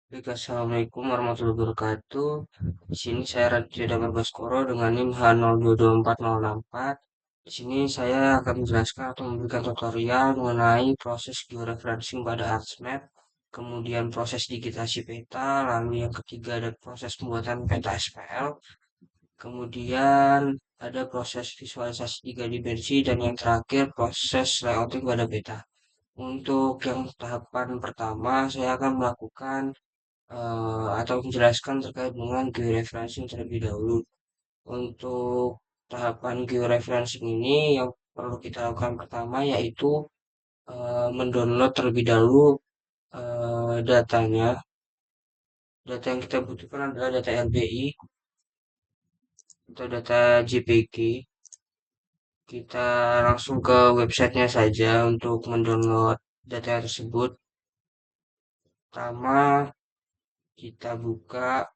Baik, Assalamualaikum warahmatullahi wabarakatuh. Di sini saya Raditya Baskoro dengan NIM H022404. Di sini saya akan menjelaskan atau memberikan tutorial mengenai proses georeferencing pada ArcMap, kemudian proses digitasi peta, lalu yang ketiga ada proses pembuatan peta SPL, kemudian ada proses visualisasi tiga dimensi, dan yang terakhir proses layouting pada peta. Untuk yang tahapan pertama, saya akan melakukan atau menjelaskan terkait dengan georeferencing terlebih dahulu. Untuk tahapan georeferencing ini yang perlu kita lakukan pertama yaitu mendownload terlebih dahulu datanya. Data yang kita butuhkan adalah data LBI atau data JPG. Kita langsung ke websitenya saja untuk mendownload data tersebut. Pertama, kita buka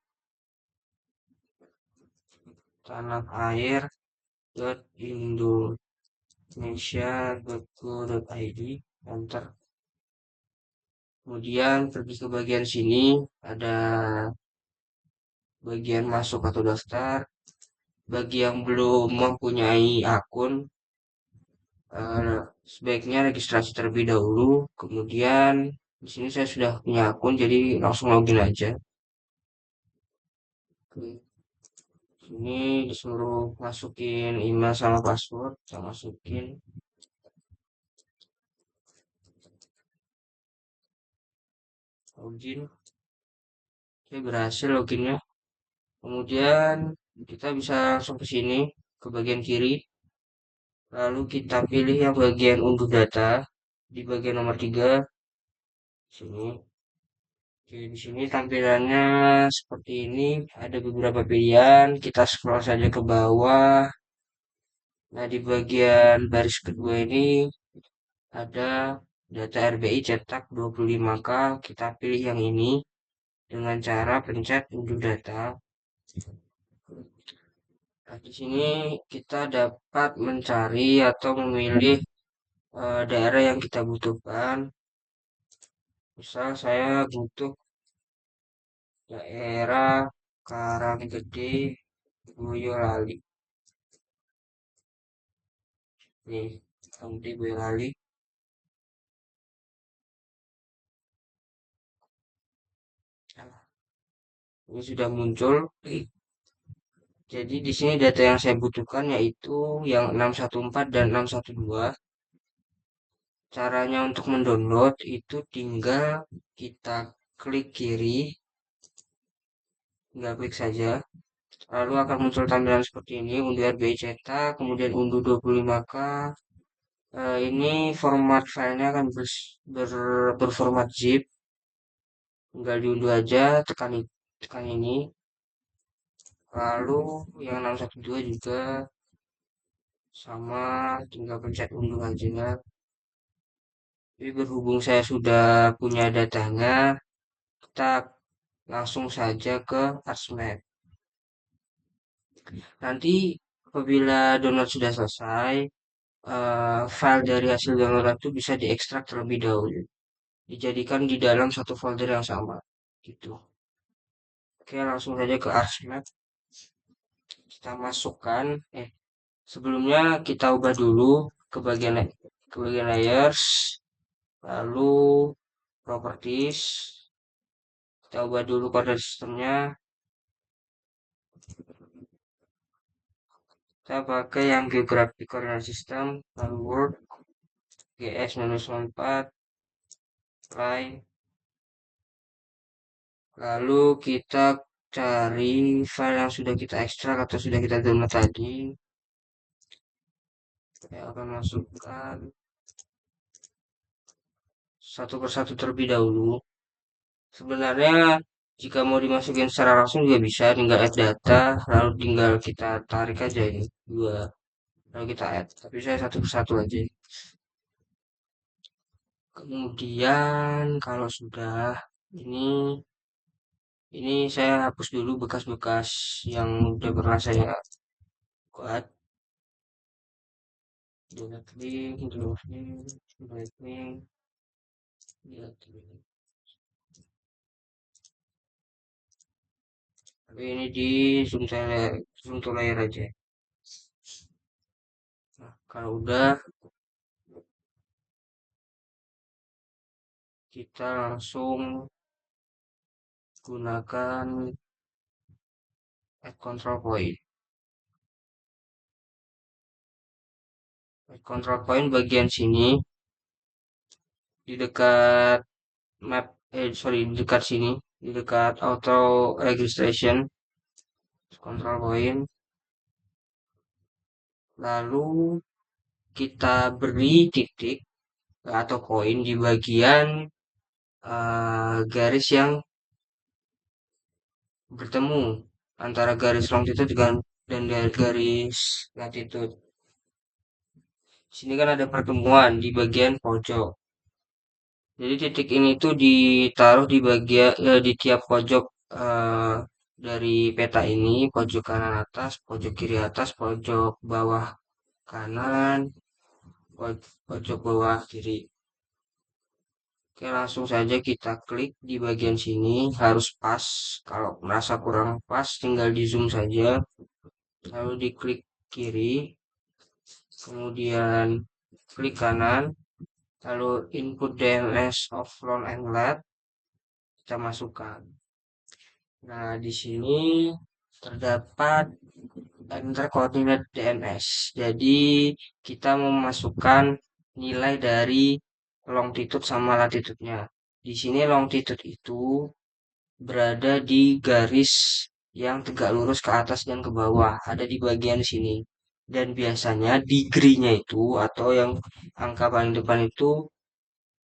tanah air.indo.indonesia.go.id, enter. Kemudian pergi ke bagian sini, ada bagian masuk atau daftar. Bagi yang belum mempunyai akun, sebaiknya registrasi terlebih dahulu. Kemudian di sini saya sudah punya akun, jadi langsung login aja. Oke. Sini disuruh masukin email sama password, saya masukin. Login. Oke, berhasil loginnya. Kemudian kita bisa langsung ke sini, ke bagian kiri. Lalu kita pilih yang bagian unduh data di bagian nomor 3 sini. Oke, di sini tampilannya seperti ini. Ada beberapa pilihan. Kita scroll saja ke bawah. Nah, di bagian baris kedua ini ada data RBI cetak 25K. Kita pilih yang ini dengan cara pencet unduh data. Nah, di sini kita dapat mencari atau memilih daerah yang kita butuhkan. Misal saya butuh daerah Karanggede, Boyolali. Nih, Karanggede, Boyolali. Nah, ini sudah muncul. Jadi di sini data yang saya butuhkan yaitu yang 614 dan 612. Caranya untuk mendownload itu tinggal kita klik kiri, tinggal klik saja. Lalu akan muncul tampilan seperti ini, unduh RBI cetak, kemudian unduh 25K. Ini format filenya akan berformat zip, tinggal diunduh aja, tekan ini. Lalu yang 612 juga sama, tinggal pencet unduh aja. Jadi berhubung saya sudah punya datanya, kita langsung saja ke ArcMap. Nanti apabila download sudah selesai, file dari hasil download itu bisa diekstrak terlebih dahulu, dijadikan di dalam satu folder yang sama, gitu. Oke, langsung saja ke ArcMap. Kita masukkan, sebelumnya kita ubah dulu ke bagian layers, lalu properties. Kita ubah dulu kode sistemnya. Kita pakai yang Geographic Coordinate System, lalu Word, GS-4, Line. Lalu kita cari file yang sudah kita ekstrak atau sudah kita download tadi. Saya akan masukkan satu persatu terlebih dahulu. Sebenarnya jika mau dimasukin secara langsung juga bisa, tinggal add data, lalu tinggal kita tarik aja ini dua, lalu kita add. Tapi saya satu persatu aja. Kemudian kalau sudah ini ini saya hapus dulu bekas-bekas yang udah pernah saya buat. Delete link, delete link, delete link, delete link. Tapi ini di zoom to layer aja. Nah, kalau udah kita langsung gunakan add control point. Add control point bagian sini di dekat map sorry di dekat sini di dekat auto registration control point, lalu kita beri titik atau koin di bagian garis yang bertemu antara garis longitude dan garis latitude. Sini kan ada pertemuan di bagian pojok. Jadi titik ini tuh ditaruh di bagian di tiap pojok eh, dari peta ini, pojok kanan atas, pojok kiri atas, pojok bawah kanan, pojok bawah kiri. Oke, langsung saja kita klik di bagian sini, harus pas. Kalau merasa kurang pas, tinggal di zoom saja, lalu diklik kiri, kemudian klik kanan, lalu input DNS of flown and LED, kita masukkan. Nah, di sini terdapat enter coordinate DNS. Jadi, kita memasukkan nilai dari longitude sama latitude-nya. Di sini longitude itu berada di garis yang tegak lurus ke atas dan ke bawah, ada di bagian sini. Dan biasanya degree-nya itu atau yang angka paling depan itu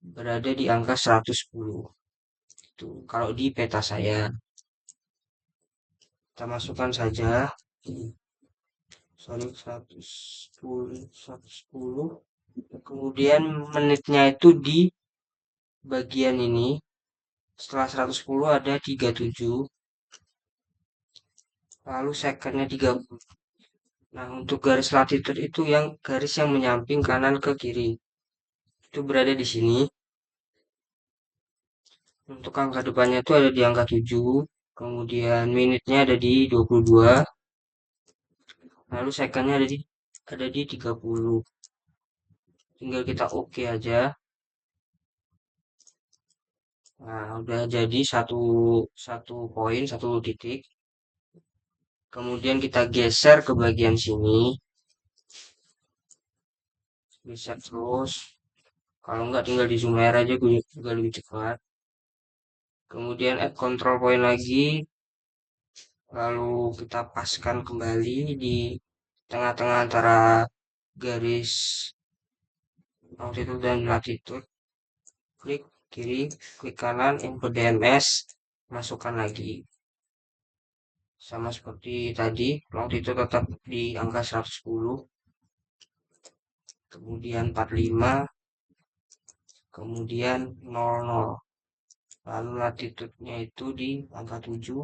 berada di angka 110. Itu kalau di peta saya. Kita masukkan saja. Sorry, 110. Kemudian menitnya itu di bagian ini. Setelah 110 ada 37. Lalu secondnya 30. Nah, untuk garis latitude itu yang garis yang menyamping kanan ke kiri. Itu berada di sini. Untuk angka depannya itu ada di angka 7. Kemudian minitnya ada di 22. Lalu secondnya ada di 30. Tinggal kita oke aja. Nah, udah jadi satu poin, satu titik. Kemudian kita geser ke bagian sini. Geser terus. Kalau nggak tinggal di zoom layar aja juga lebih cepat. Kemudian add control point lagi. Lalu kita paskan kembali di tengah-tengah antara garis longitude dan latitude. Klik kiri, klik kanan, input DMS, masukkan lagi. Sama seperti tadi, longitude tetap di angka 110, kemudian 45, kemudian 00. Lalu latitude-nya itu di angka 7,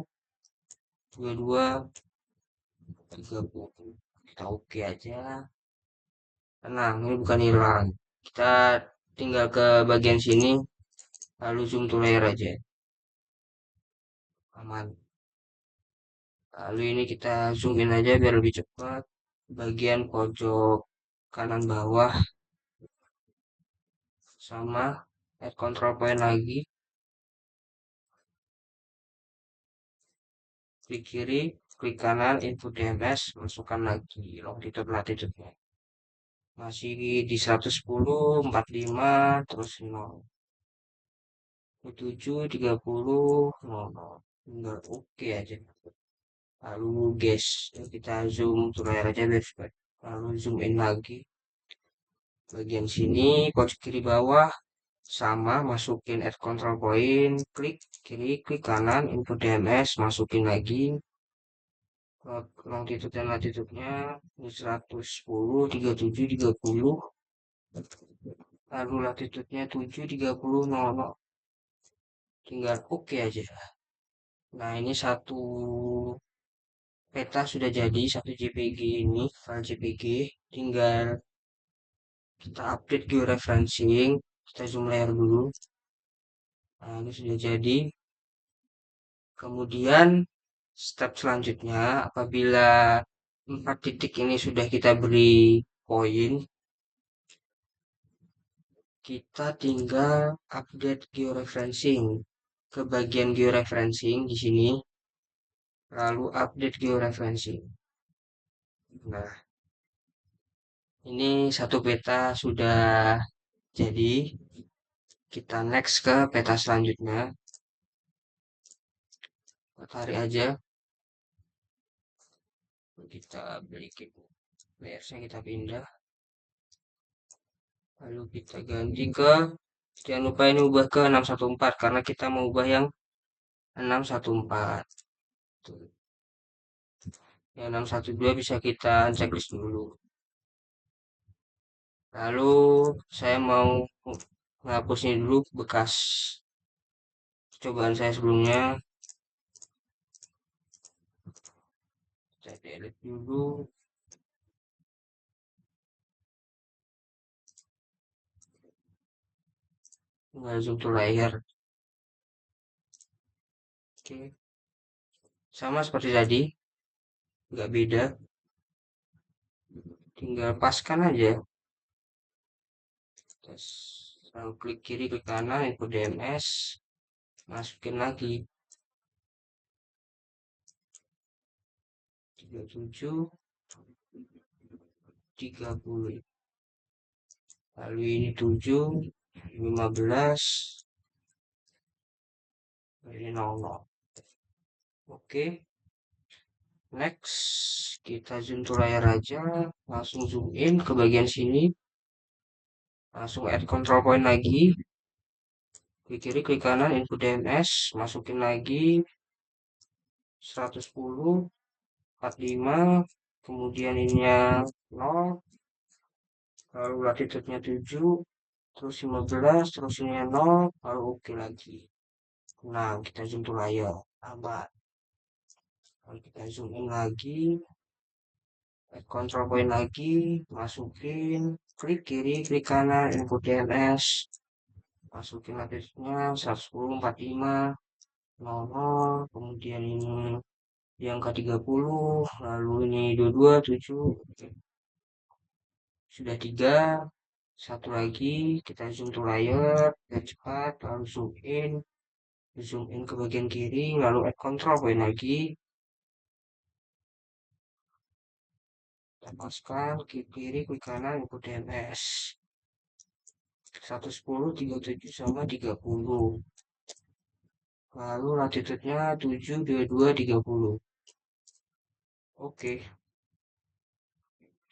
22, 30. Kita oke aja. Tenang, ini bukan hilang. Kita tinggal ke bagian sini, lalu zoom to layer aja. Aman. Lalu ini kita zoom in aja biar lebih cepat. Bagian pojok kanan bawah sama add control point lagi. Klik kiri, klik kanan, input DMS, masukkan lagi longitude latitude-nya. Masih di 110, 45, terus 0. 7, 30, 00. Tinggal oke aja. Lalu guys, kita zoom to layar aja biar cepat. Lalu zoom in lagi. Bagian sini, pojok kiri bawah, sama masukin add control point, klik kiri, klik kanan, input DMS, masukin lagi longitude dan latitude-nya 110, 37, 30. Lalu latitude-nya 7, 30, 00. Tinggal oke aja. Nah, ini satu peta sudah jadi, satu JPG ini, file JPG. Tinggal kita update georeferencing. Kita zoom layar dulu. Nah, ini sudah jadi. Kemudian Step selanjutnya, apabila 4 titik ini sudah kita beri poin, kita tinggal update georeferencing ke bagian georeferencing di sini, lalu update georeferencing. Nah, ini satu peta sudah jadi. Kita next ke peta selanjutnya. Kita tarik aja. Kita beli layarnya, kita pindah. Lalu kita ganti ke, jangan lupa ini ubah ke 614 karena kita mau ubah yang 614. Tuh. Yang 612 bisa kita checklist dulu. Lalu saya mau menghapus ini dulu bekas cobaan saya sebelumnya. Saya delete dulu. Tinggal zoom to layer. Oke. Sama seperti tadi. Nggak beda. Tinggal paskan aja. Terus lalu klik kiri, klik kanan, input DMS. Masukin lagi. 37, 30. Lalu ini 7, 15, ini 00. Oke. Next, kita zoom to layar aja, langsung zoom in ke bagian sini, langsung add control point lagi, klik kiri, klik kanan, input DNS, masukin lagi 110, 45, kemudian ininya 0, lalu latitude-nya 7, terus 15, terus ininya 0, lalu oke lagi. Nah, kita zoom to layar, tambah. Lalu kita zoom in lagi, control point lagi, masukin, klik kiri, klik kanan, input DNS, masukin latitude-nya 110, 45, 00, kemudian ini yang ke-30, lalu ini 22, 7, sudah 3, satu lagi, kita zoom to layar, dan cepat, lalu zoom in ke bagian kiri, lalu add control point lagi, lepaskan, klik kiri, klik kanan, input DNS. 110, 37 sama 30. Lalu latitude-nya 7, 22, 30. Oke.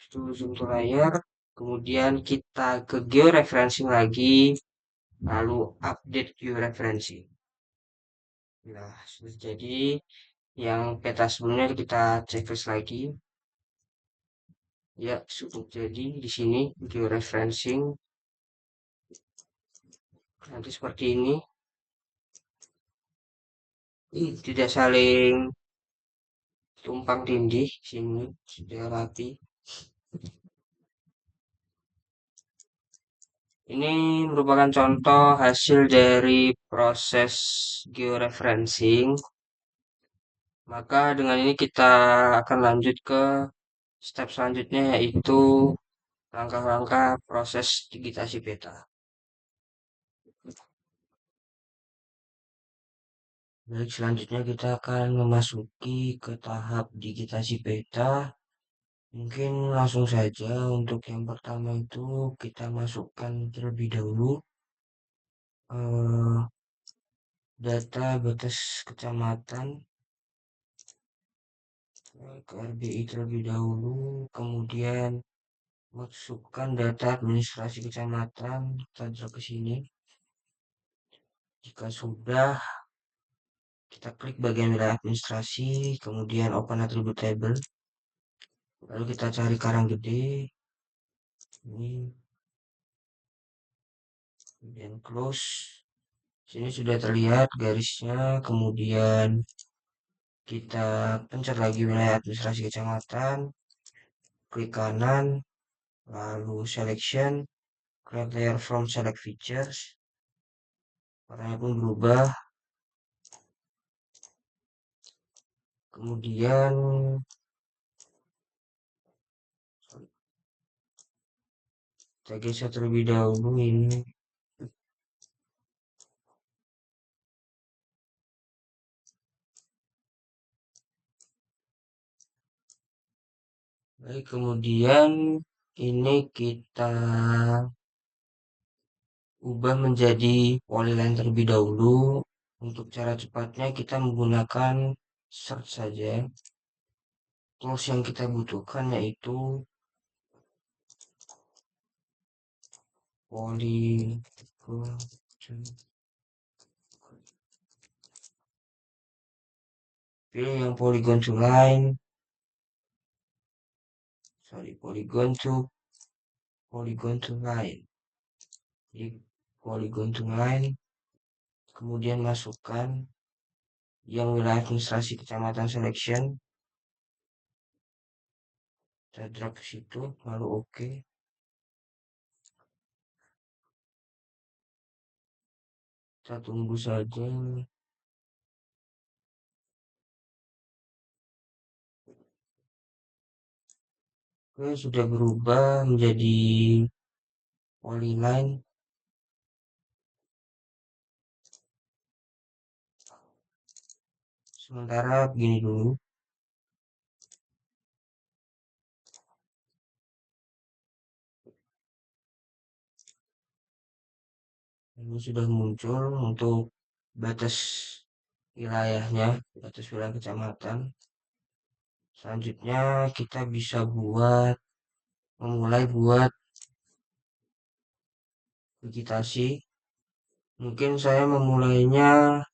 Itu zoom to layar. Kemudian kita ke georeferencing lagi. Lalu update georeferencing. Nah, sudah jadi yang peta sebelumnya kita checklist lagi. Ya, sudah jadi di sini georeferencing. Nanti seperti ini. Tidak saling tumpang tindih. Sini sudah rapi. Ini merupakan contoh hasil dari proses georeferencing. Maka dengan ini kita akan lanjut ke step selanjutnya, yaitu langkah-langkah proses digitasi peta. Baik, selanjutnya kita akan memasuki ke tahap digitasi peta. Mungkin langsung saja untuk yang pertama itu kita masukkan terlebih dahulu eh, data batas kecamatan ke RBI terlebih dahulu, kemudian masukkan data administrasi kecamatan, kita ke sini. Jika sudah, kita klik bagian wilayah administrasi, kemudian open attribute table. Lalu kita cari Karanggede. Ini, kemudian close. Sini sudah terlihat garisnya, kemudian kita pencet lagi wilayah administrasi kecamatan, klik kanan, lalu selection, create layer from select features. Warnanya pun berubah. Kemudian kita geser terlebih dahulu ini. Baik, kemudian ini kita ubah menjadi polyline terlebih dahulu. Untuk cara cepatnya kita menggunakan search saja. Tools yang kita butuhkan yaitu polygon, pilih yang polygon to line. Jadi polygon to line, kemudian masukkan yang wilayah administrasi kecamatan selection, kita drag ke situ, lalu oke. Kita tunggu saja. Oke, sudah berubah menjadi polyline. Sementara begini dulu. Ini sudah muncul untuk batas wilayahnya, batas wilayah kecamatan. Selanjutnya kita bisa memulai buat vegetasi. Mungkin saya memulainya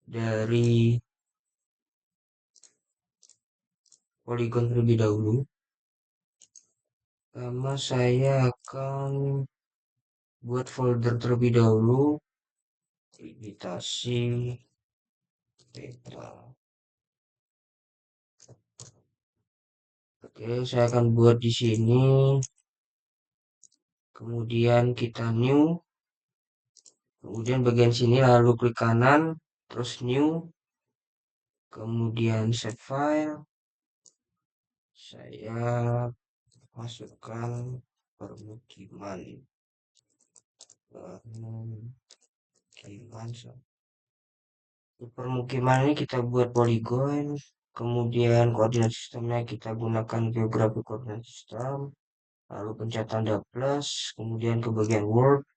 dari polygon terlebih dahulu. Pertama saya akan buat folder terlebih dahulu, vegetasi peta. Oke, saya akan buat di sini. Kemudian kita new. Kemudian bagian sini lalu klik kanan, terus new. Kemudian save file. Saya masukkan permukiman. Di permukiman ini kita buat polygon. Kemudian koordinat sistemnya kita gunakan geografi koordinat sistem. Lalu pencet tanda plus. Kemudian ke bagian Word.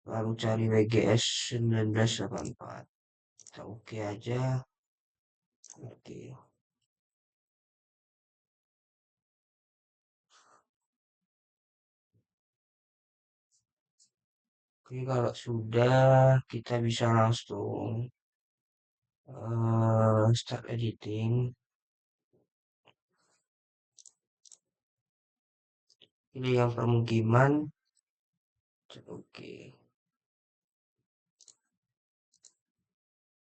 Lalu cari WGS 1984. Kita oke aja. Oke. Oke, kalau sudah kita bisa langsung start editing. Ini yang permukiman. Oke.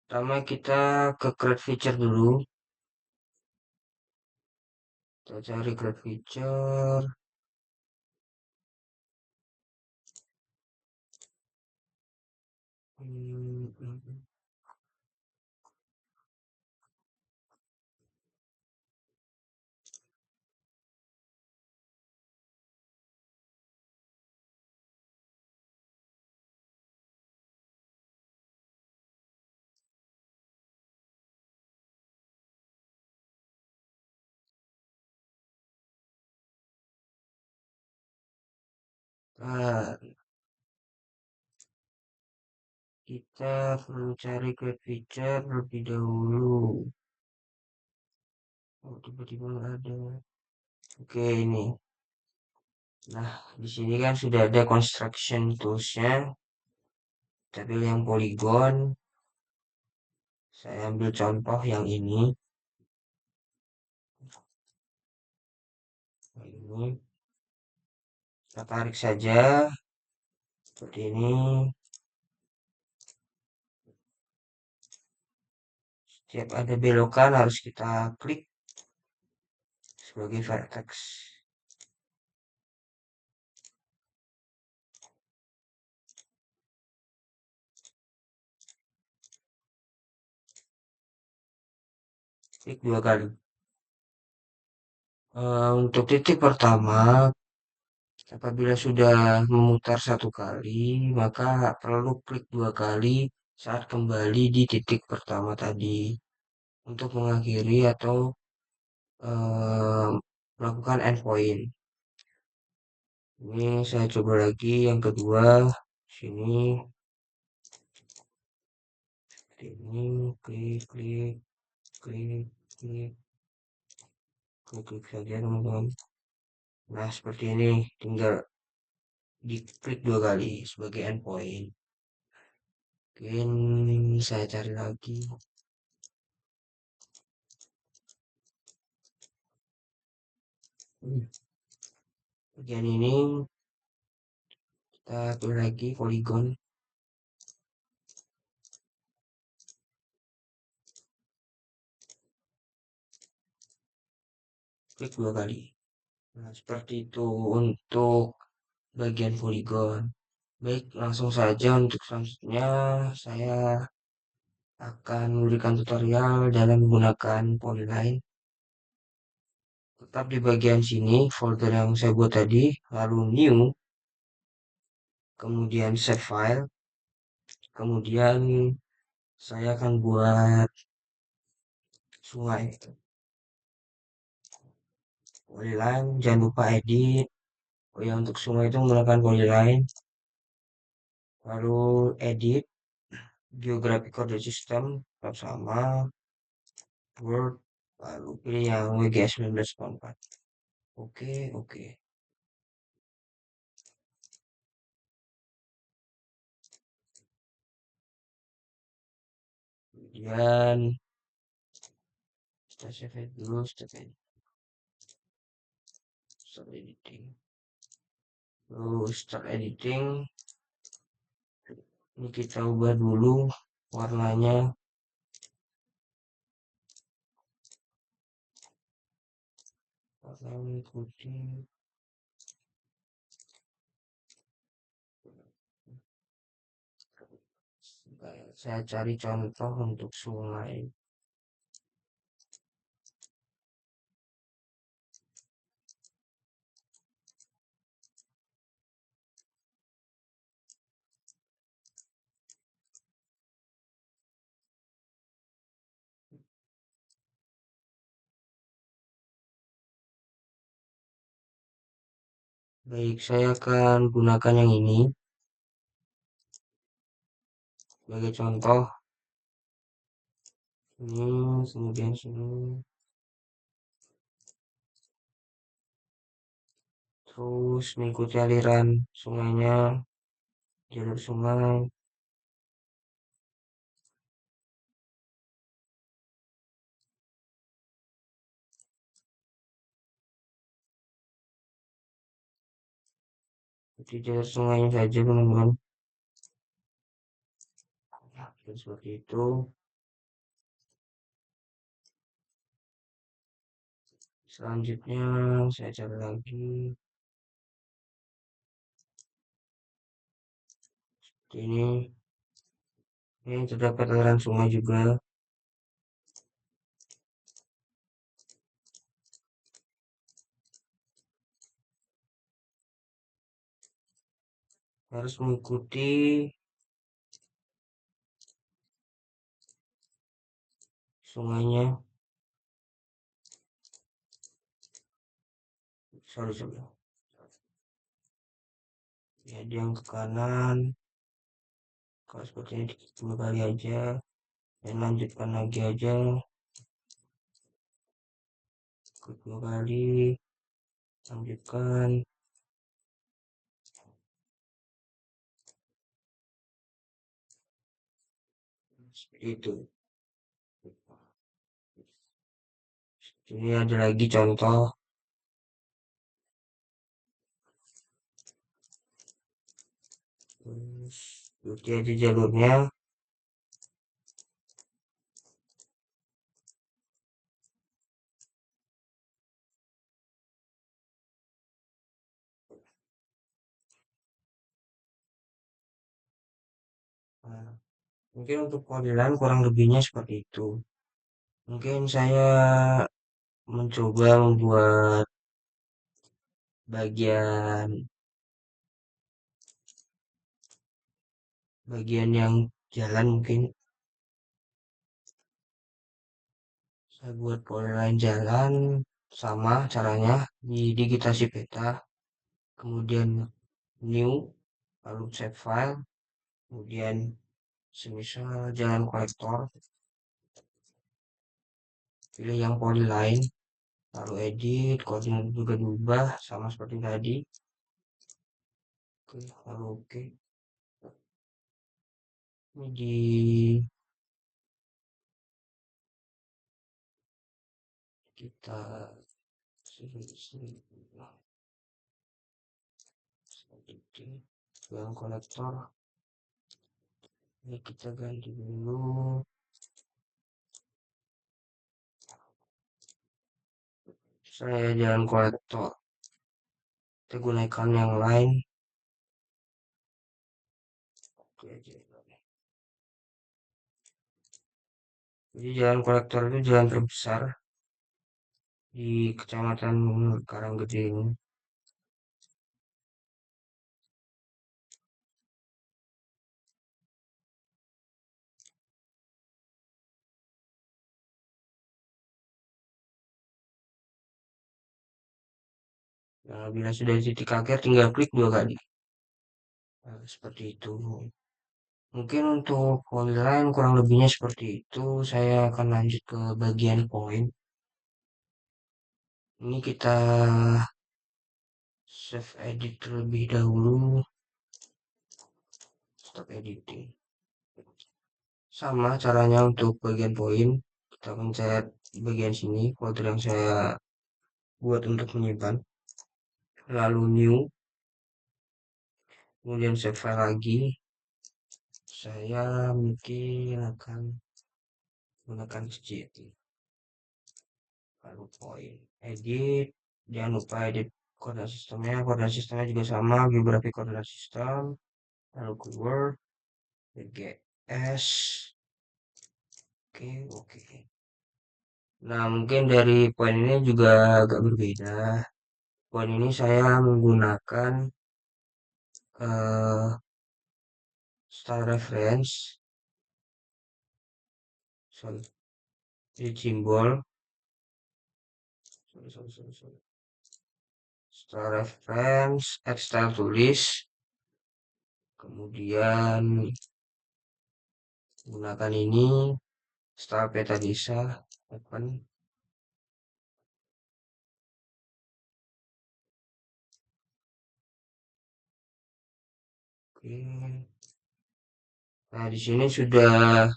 Pertama kita ke create feature dulu. Kita cari create feature. Nah, kita perlu cari create feature lebih dahulu. Oh, tiba-tiba nggak ada. Oke, ini. Nah, di sini kan sudah ada construction toolsnya. Kita pilih yang polygon. Saya ambil contoh yang ini. Ini. Kita tarik saja. Seperti ini. Setiap ada belokan harus kita klik sebagai vertex. klik 2 kali. Untuk titik pertama, apabila sudah memutar 1 kali, maka perlu klik 2 kali saat kembali di titik pertama tadi untuk mengakhiri atau melakukan endpoint. Ini saya coba lagi yang kedua, sini, ini, klik, klik, klik, klik, klik, klik saja teman-teman. Nah, seperti ini, tinggal diklik 2 kali sebagai endpoint. Mungkin saya cari lagi. Bagian ini kita pilih lagi polygon, klik 2 kali. Nah, seperti itu untuk bagian polygon. Baik, langsung saja untuk selanjutnya saya akan memberikan tutorial dalam menggunakan Polyline. Tetap di bagian sini, folder yang saya buat tadi, lalu new, kemudian save file, kemudian saya akan buat sungai. Polyline, jangan lupa edit. Oh ya, untuk sungai itu menggunakan Polyline, lalu edit, geographic coordinate system, tetap sama, Word, lalu pilih yang WGS 1904. Oke, oke. Kemudian kita save dulu, start editing. Lalu start editing. Ini kita ubah dulu warnanya. Warna mengikuti. Saya cari contoh untuk sungai. Baik, saya akan gunakan yang ini sebagai contoh. Ini, kemudian sini. Terus mengikuti aliran sungainya, jalur sungai. Ikuti jalur sungainya saja teman-teman. Seperti itu. Selanjutnya saya cari lagi. Ini terdapat aliran sungai juga. Harus mengikuti sungainya. Sorry. Ya, yang ke kanan. Kalau seperti ini 2 kali aja. Dan lanjutkan lagi aja. 2 kali. Lanjutkan. Seperti itu. Ini ada lagi contoh. Terus ikuti aja jalurnya. Nah, mungkin untuk modelan kurang lebihnya seperti itu. Mungkin saya mencoba membuat bagian bagian yang jalan mungkin saya buat polyline jalan sama caranya di digitasi peta, kemudian new, lalu save file, kemudian semisal jalan kolektor, pilih yang polyline, lalu edit, koordinat juga diubah sama seperti tadi. Oke, lalu oke. Ini di kita yang kolektor ini kita ganti dulu, saya jalan kolektor, kita gunakan yang lain. Oke aja. Jadi jalan kolektor itu jalan terbesar di kecamatan Karanggede ini. Nah, bila sudah di titik akhir tinggal klik dua kali. Nah, seperti itu. Mungkin untuk polyline kurang lebihnya seperti itu. Saya akan lanjut ke bagian poin. Ini kita save edit terlebih dahulu. Stop editing. Sama caranya untuk bagian poin. Kita pencet bagian sini, folder yang saya buat untuk menyimpan. Lalu new, kemudian save file lagi. Saya mungkin akan menggunakan CT. Lalu poin, edit. Jangan lupa edit koordinat sistemnya. Koordinat sistemnya juga sama, geografi koordinat sistem. Lalu keyword, GS. Oke, oke. Nah, mungkin dari poin ini juga agak berbeda. Poin ini saya menggunakan eh, style reference, sorry, ini simbol, sorry. Style reference, add style tulis, kemudian gunakan ini, style peta desa, open. Oke. Nah, di sini sudah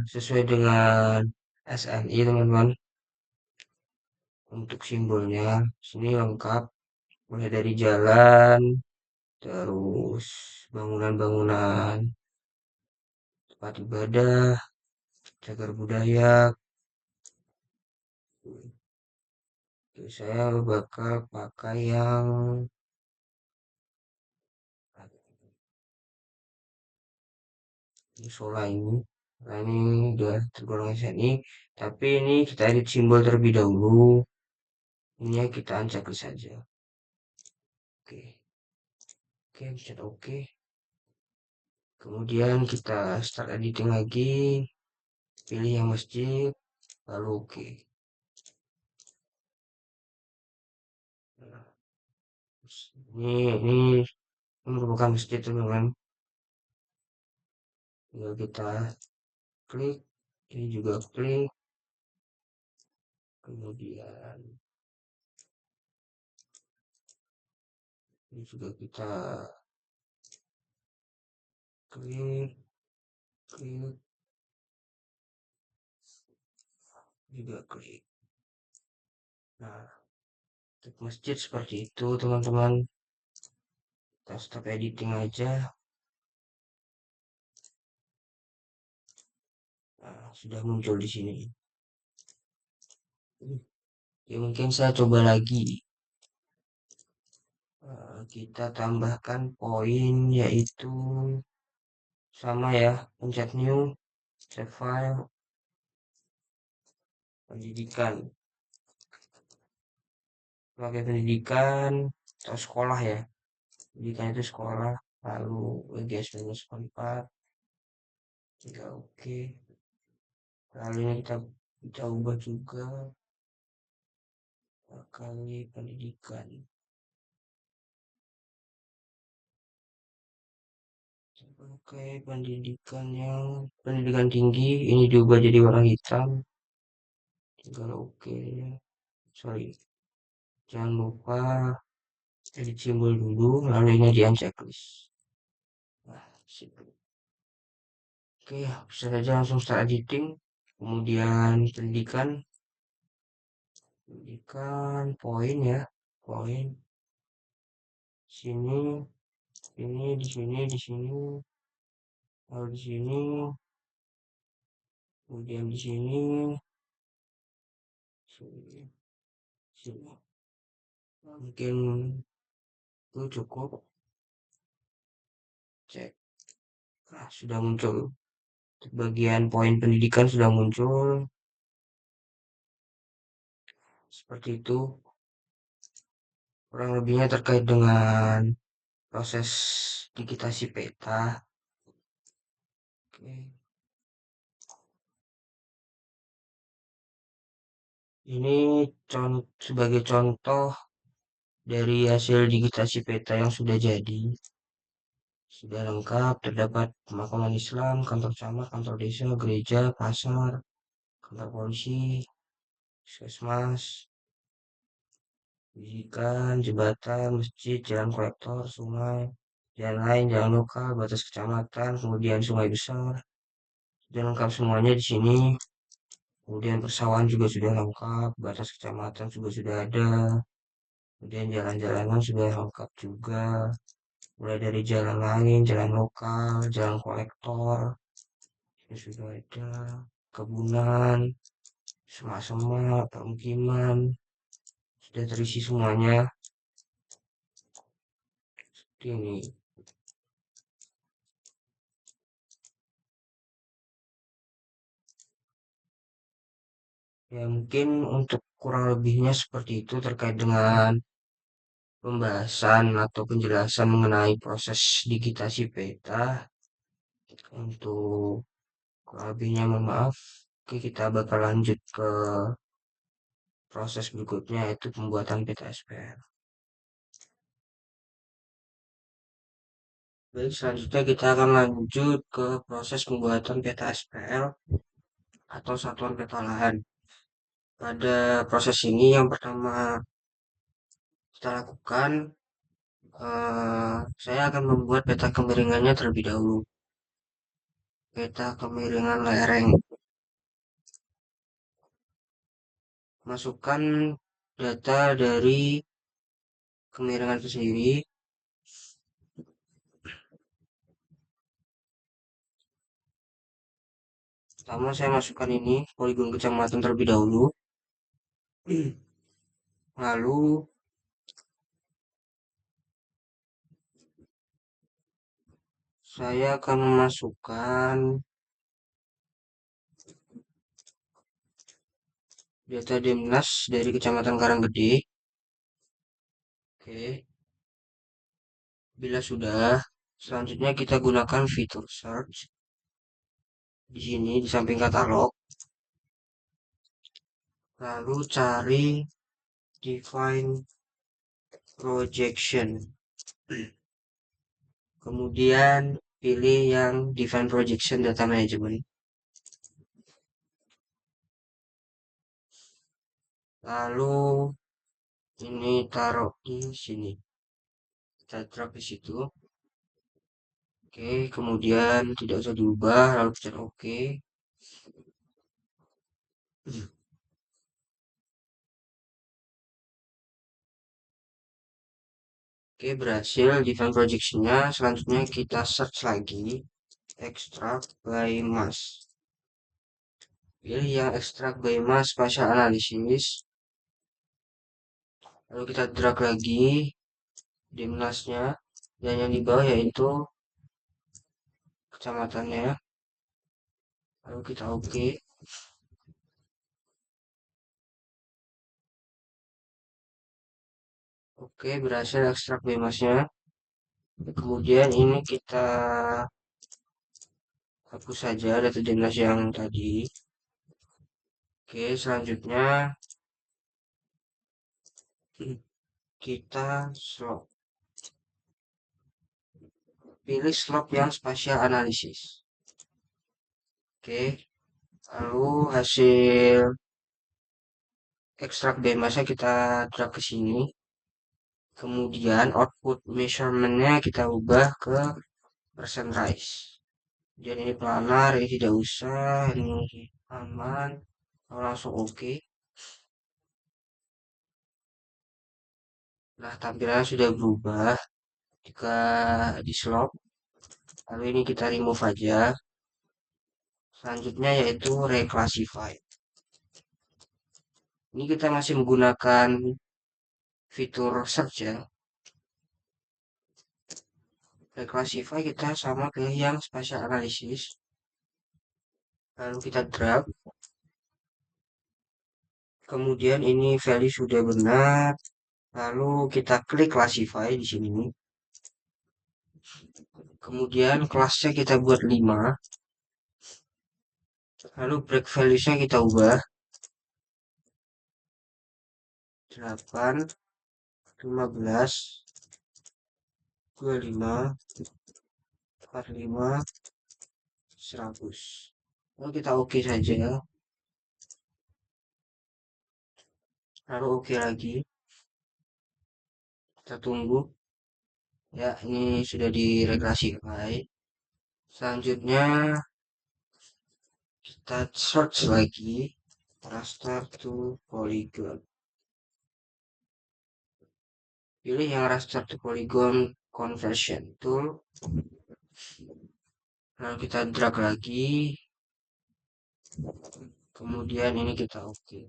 sesuai dengan SNI teman-teman. Untuk simbolnya, sini lengkap, mulai dari jalan, terus bangunan-bangunan tempat ibadah, cagar budaya. Oke, saya bakal pakai yang musola ini. Nah, ini udah tergolong SNI, tapi ini kita edit simbol terlebih dahulu. Ini kita ancak saja. Oke, oke, pencet oke. Kemudian kita start editing lagi, pilih yang masjid, lalu oke. Nah, ini merupakan masjid teman-teman. Tinggal kita klik, ini juga klik, kemudian ini juga kita klik, klik, juga klik. Nah, untuk masjid seperti itu teman-teman. Kita stop editing aja. Nah, sudah muncul di sini. Ya, mungkin saya coba lagi. Kita tambahkan poin yaitu sama ya, pencet new, save file, pendidikan, sebagai pendidikan atau sekolah ya. Pendidikan itu sekolah, lalu WGS minus 4, tiga oke. Lalu ini kita ubah juga kali pendidikan. Oke, pendidikan tinggi ini diubah jadi warna hitam. Tinggal oke. Sorry, jangan lupa edit simbol dulu, lalu ini di unchecklist. Nah, sip. Oke, bisa saja langsung start editing. Kemudian pendidikan, poin ya, poin. Sini, ini, di sini, lalu di sini, kemudian di sini, sini, sini. Mungkin itu cukup. Cek. Nah, sudah muncul. Bagian poin pendidikan sudah muncul. Seperti itu. Kurang lebihnya terkait dengan proses digitasi peta. Oke. Ini sebagai contoh dari hasil digitasi peta yang sudah jadi. Sudah lengkap, terdapat pemakaman Islam, kantor camat, kantor desa, gereja, pasar, kantor polisi, puskesmas, pendidikan, jembatan, masjid, jalan kolektor, sungai, jalan lain, jalan lokal, batas kecamatan, kemudian sungai besar. Sudah lengkap semuanya di sini. Kemudian persawahan juga sudah lengkap, batas kecamatan juga sudah ada. Kemudian jalan-jalanan sudah lengkap juga. Mulai dari jalan lain, jalan lokal, jalan kolektor, ini sudah ada. Kebunan, semak-semak, permukiman, sudah terisi semuanya. Seperti ini. Ya mungkin untuk kurang lebihnya seperti itu terkait dengan pembahasan atau penjelasan mengenai proses digitasi peta. Untuk kurang lebihnya mohon maaf. Oke, kita bakal lanjut ke proses berikutnya yaitu pembuatan peta SPL. Baik, selanjutnya kita akan lanjut ke proses pembuatan peta SPL atau satuan peta lahan. Pada proses ini yang pertama kita lakukan, saya akan membuat peta kemiringannya terlebih dahulu. Peta kemiringan lereng. Masukkan data dari kemiringan itu sendiri. Pertama saya masukkan ini poligon kecamatan terlebih dahulu. Lalu saya akan memasukkan data Demnas dari Kecamatan Karanggede. Oke, bila sudah, selanjutnya kita gunakan fitur search. Di sini di samping katalog. Lalu cari define projection. Kemudian pilih yang define projection data management. Lalu ini taruh di sini. Kita drag di situ. Oke, kemudian tidak usah diubah, lalu pencet OK. Oke, berhasil define projection-nya. Selanjutnya kita search lagi extract by mass. Pilih yang extract by mass spatial analysis. Lalu kita drag lagi dimnasnya dan yang di bawah yaitu kecamatannya. Lalu kita OK. Oke, berhasil ekstrak bebasnya. Kemudian ini kita hapus saja data jelas yang tadi. Oke, selanjutnya kita slot. Pilih slot yang spatial analisis. Oke, lalu hasil ekstrak bebasnya kita drag ke sini. Kemudian output measurementnya kita ubah ke percent rise. Jadi ini planar, ini tidak usah, ini aman, langsung oke. Nah, tampilannya sudah berubah jika di slot. Lalu ini kita remove aja. Selanjutnya yaitu reclassify. Ini kita masih menggunakan fitur search ya. Reclassify kita sama pilih yang spatial analysis. Lalu kita drag. Kemudian ini value sudah benar. Lalu kita klik classify di sini. Kemudian kelasnya kita buat 5. Lalu break values-nya kita ubah 8, 15, 25, 45, 100. Lalu kita oke saja. Lalu oke lagi. Kita tunggu. Ya, ini sudah diregresikan. Selanjutnya kita search lagi raster to polygon. Pilih yang raster to polygon conversion tool. Lalu kita drag lagi. Kemudian ini kita oke.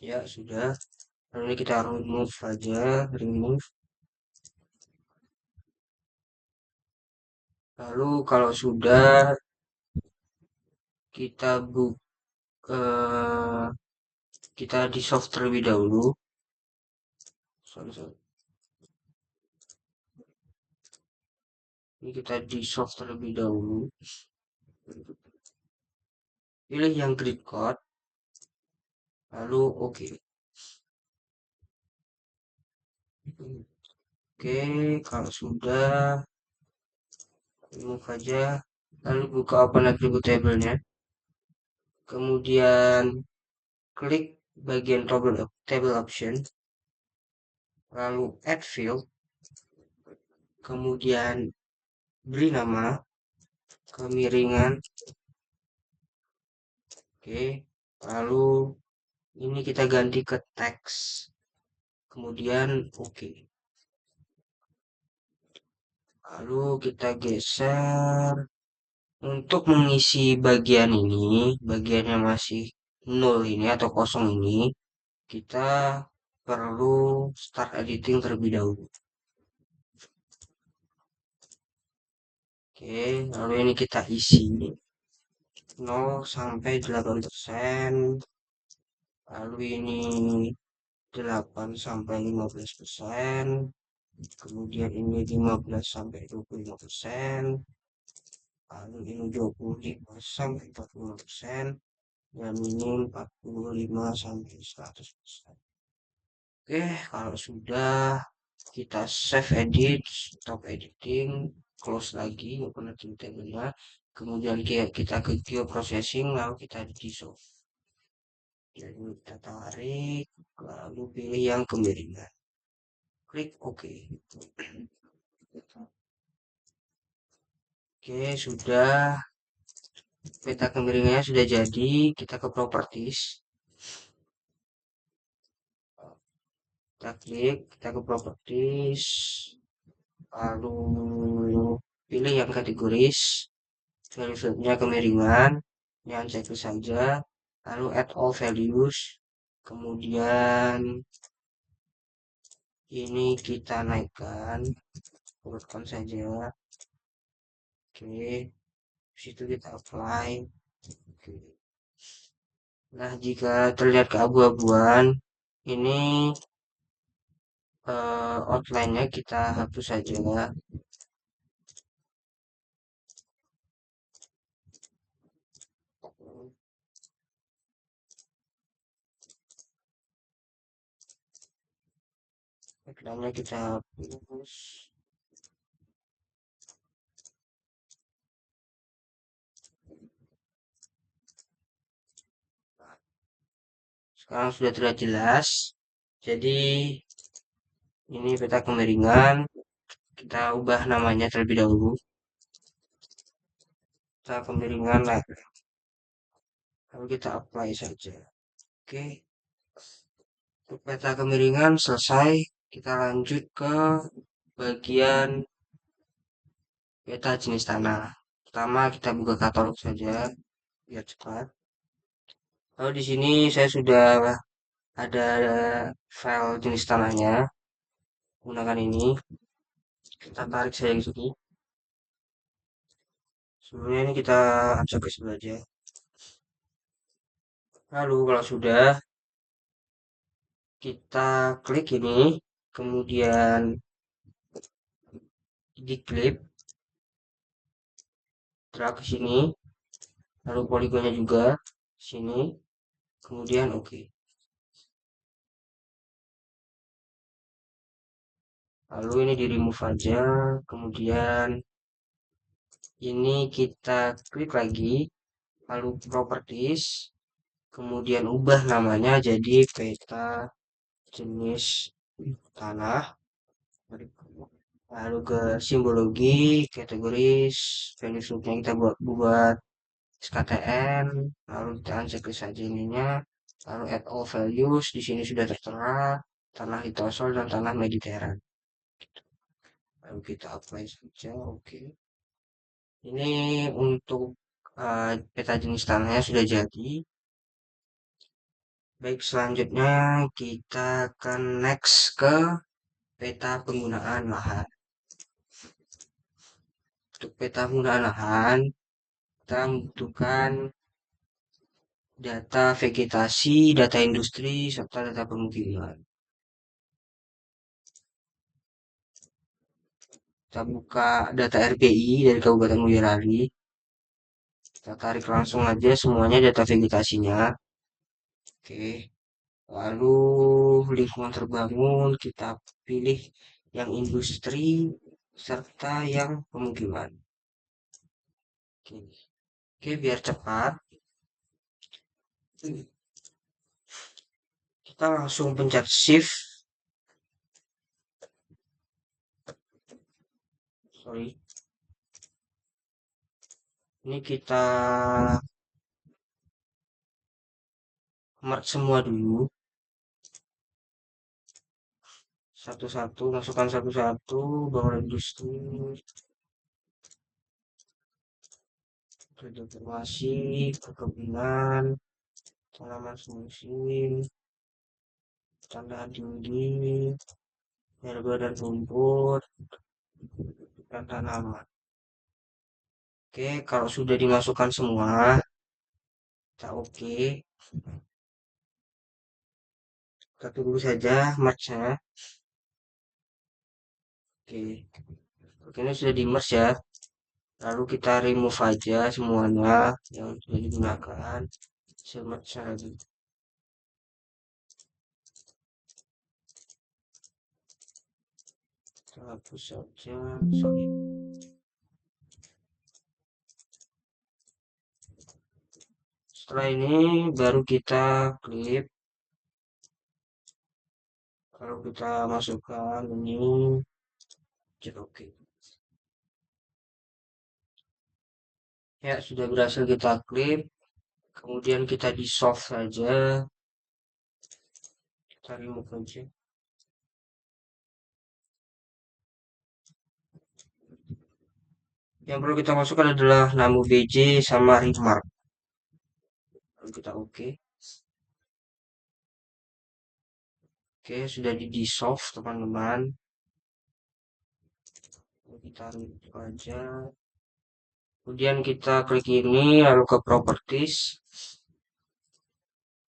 Ya, sudah. Lalu ini kita remove saja, remove. Lalu kalau sudah kita eh, kita di soft terlebih dahulu. Sorry. Ini kita di soft terlebih dahulu. Pilih yang grid code. Lalu oke. Oke, kalau sudah remove aja. Lalu buka open attribute table-nya. Kemudian klik bagian table option. Lalu add field. Kemudian beri nama kemiringan. Oke, lalu ini kita ganti ke teks. Kemudian oke. Lalu kita geser. Untuk mengisi bagian ini, bagian yang masih nol ini atau kosong ini, kita perlu start editing terlebih dahulu. Oke, lalu ini kita isi 0 sampai 8%. Lalu ini 8 sampai 15%. Kemudian ini 15 sampai 25%. Lalu ini 25 sampai 40%. Dan ini 45 sampai 100%. Oke, kalau sudah kita save edit, stop editing, close lagi, open table-nya. Kemudian kita ke geoprocessing, lalu kita dissolve. Jadi kita tarik, lalu pilih yang kemiringan. Klik OK. Oke, sudah. Peta kemiringannya sudah jadi. Kita ke properties. Kita klik, kita ke properties. Lalu pilih yang kategoris. Value-nya kemiringan. Yang checklist saja. Lalu add all values. Kemudian ini kita naikkan. Urutkan saja. Oke. Situ kita apply. Oke. Nah, jika terlihat keabu-abuan, ini outline-nya kita hapus saja. Outline-nya kita hapus. Sekarang sudah terlihat jelas. Jadi ini peta kemiringan. Kita ubah namanya terlebih dahulu. Peta kemiringan lah. Lalu kita apply saja. Oke. Untuk peta kemiringan selesai. Kita lanjut ke bagian peta jenis tanah. Pertama kita buka katalog saja biar cepat. Lalu di sini saya sudah ada file jenis tanahnya. Gunakan ini. Kita tarik saja ke sini. Sebelumnya ini kita acak ke sebelah aja. Lalu kalau sudah, kita klik ini, kemudian di clip, drag ke sini, lalu poligonnya juga sini, kemudian oke. Lalu ini di remove aja, kemudian ini kita klik lagi, lalu properties, kemudian ubah namanya jadi peta jenis tanah. Lalu ke simbologi, kategoris, value nya kita buat SKTN, lalu kita unchecklist saja ininya, lalu add all values, di sini sudah tertera tanah litosol dan tanah mediteran. Lalu kita apply saja, oke. Ini untuk peta jenis tanahnya sudah jadi. Baik, selanjutnya kita akan next ke peta penggunaan lahan. Untuk peta penggunaan lahan, kita membutuhkan data vegetasi, data industri, serta data pemukiman. Kita buka data RPI dari Kabupaten Boyolali. Kita tarik langsung aja semuanya data vegetasinya. Oke. Lalu lingkungan terbangun kita pilih yang industri serta yang pemukiman. Oke. Oke, biar cepat. Kita langsung pencet shift. Sorry. Ini kita merge semua dulu. Satu-satu, masukkan satu-satu, bahwa industri, informasi, perkebunan, tanaman semusim, tanda tinggi, herba dan rumput, dan tanaman. Oke, kalau sudah dimasukkan semua, kita oke. Kita tunggu saja merge-nya. Oke. Oke, ini sudah di merge ya. Lalu kita remove aja semuanya yang sudah digunakan. Merge lagi. Kita hapus saja. Sorry. Setelah ini baru kita klik. Kalau kita masukkan ini, jadi oke. Ya, sudah berhasil kita klik. Kemudian kita di solve saja. Kita remove aja. Yang perlu kita masukkan adalah nama BJ sama remark. Lalu kita oke. Oke, sudah di dissolve teman-teman. Kita remove aja. Kemudian kita klik ini, lalu ke properties.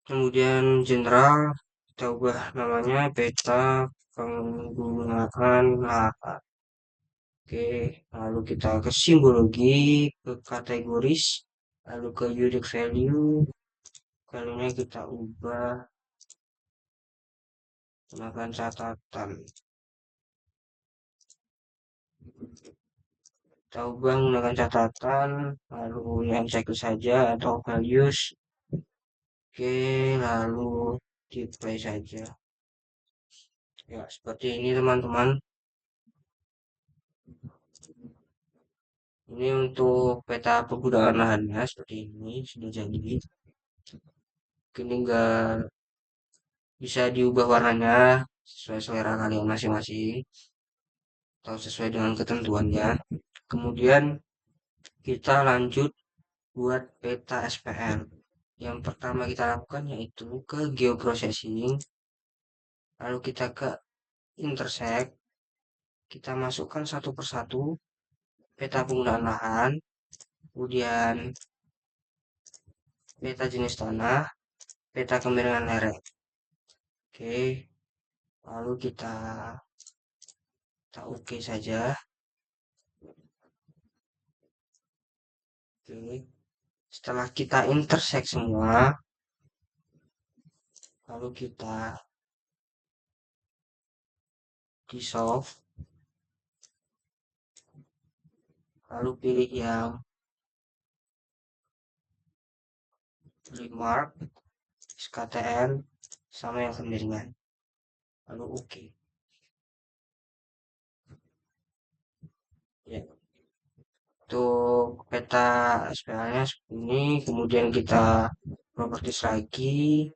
Kemudian general. kita ubah namanya peta penggunaan lahan. Oke, lalu kita ke simbologi, ke kategoris, lalu ke unique value. Kalinya kita ubah menggunakan catatan. Kita ubah menggunakan catatan, lalu yang checklist saja atau values. Oke, lalu di play saja. Ya, seperti ini teman-teman. Ini untuk peta penggunaan lahannya seperti ini sudah jadi. Ini enggak bisa diubah warnanya sesuai selera kalian masing-masing atau sesuai dengan ketentuannya. Kemudian kita lanjut buat peta SPL. Yang pertama kita lakukan yaitu ke geoprocessing, lalu kita ke intersect, kita masukkan satu persatu peta penggunaan lahan, kemudian peta jenis tanah, peta kemiringan lereng. Oke, lalu kita oke saja. Oke, setelah kita intersect semua, lalu kita dissolve, lalu pilih yang remark, SKTN, sama yang kemiringan, lalu oke. Ya, untuk peta SPL-nya seperti ini, kemudian kita properties lagi,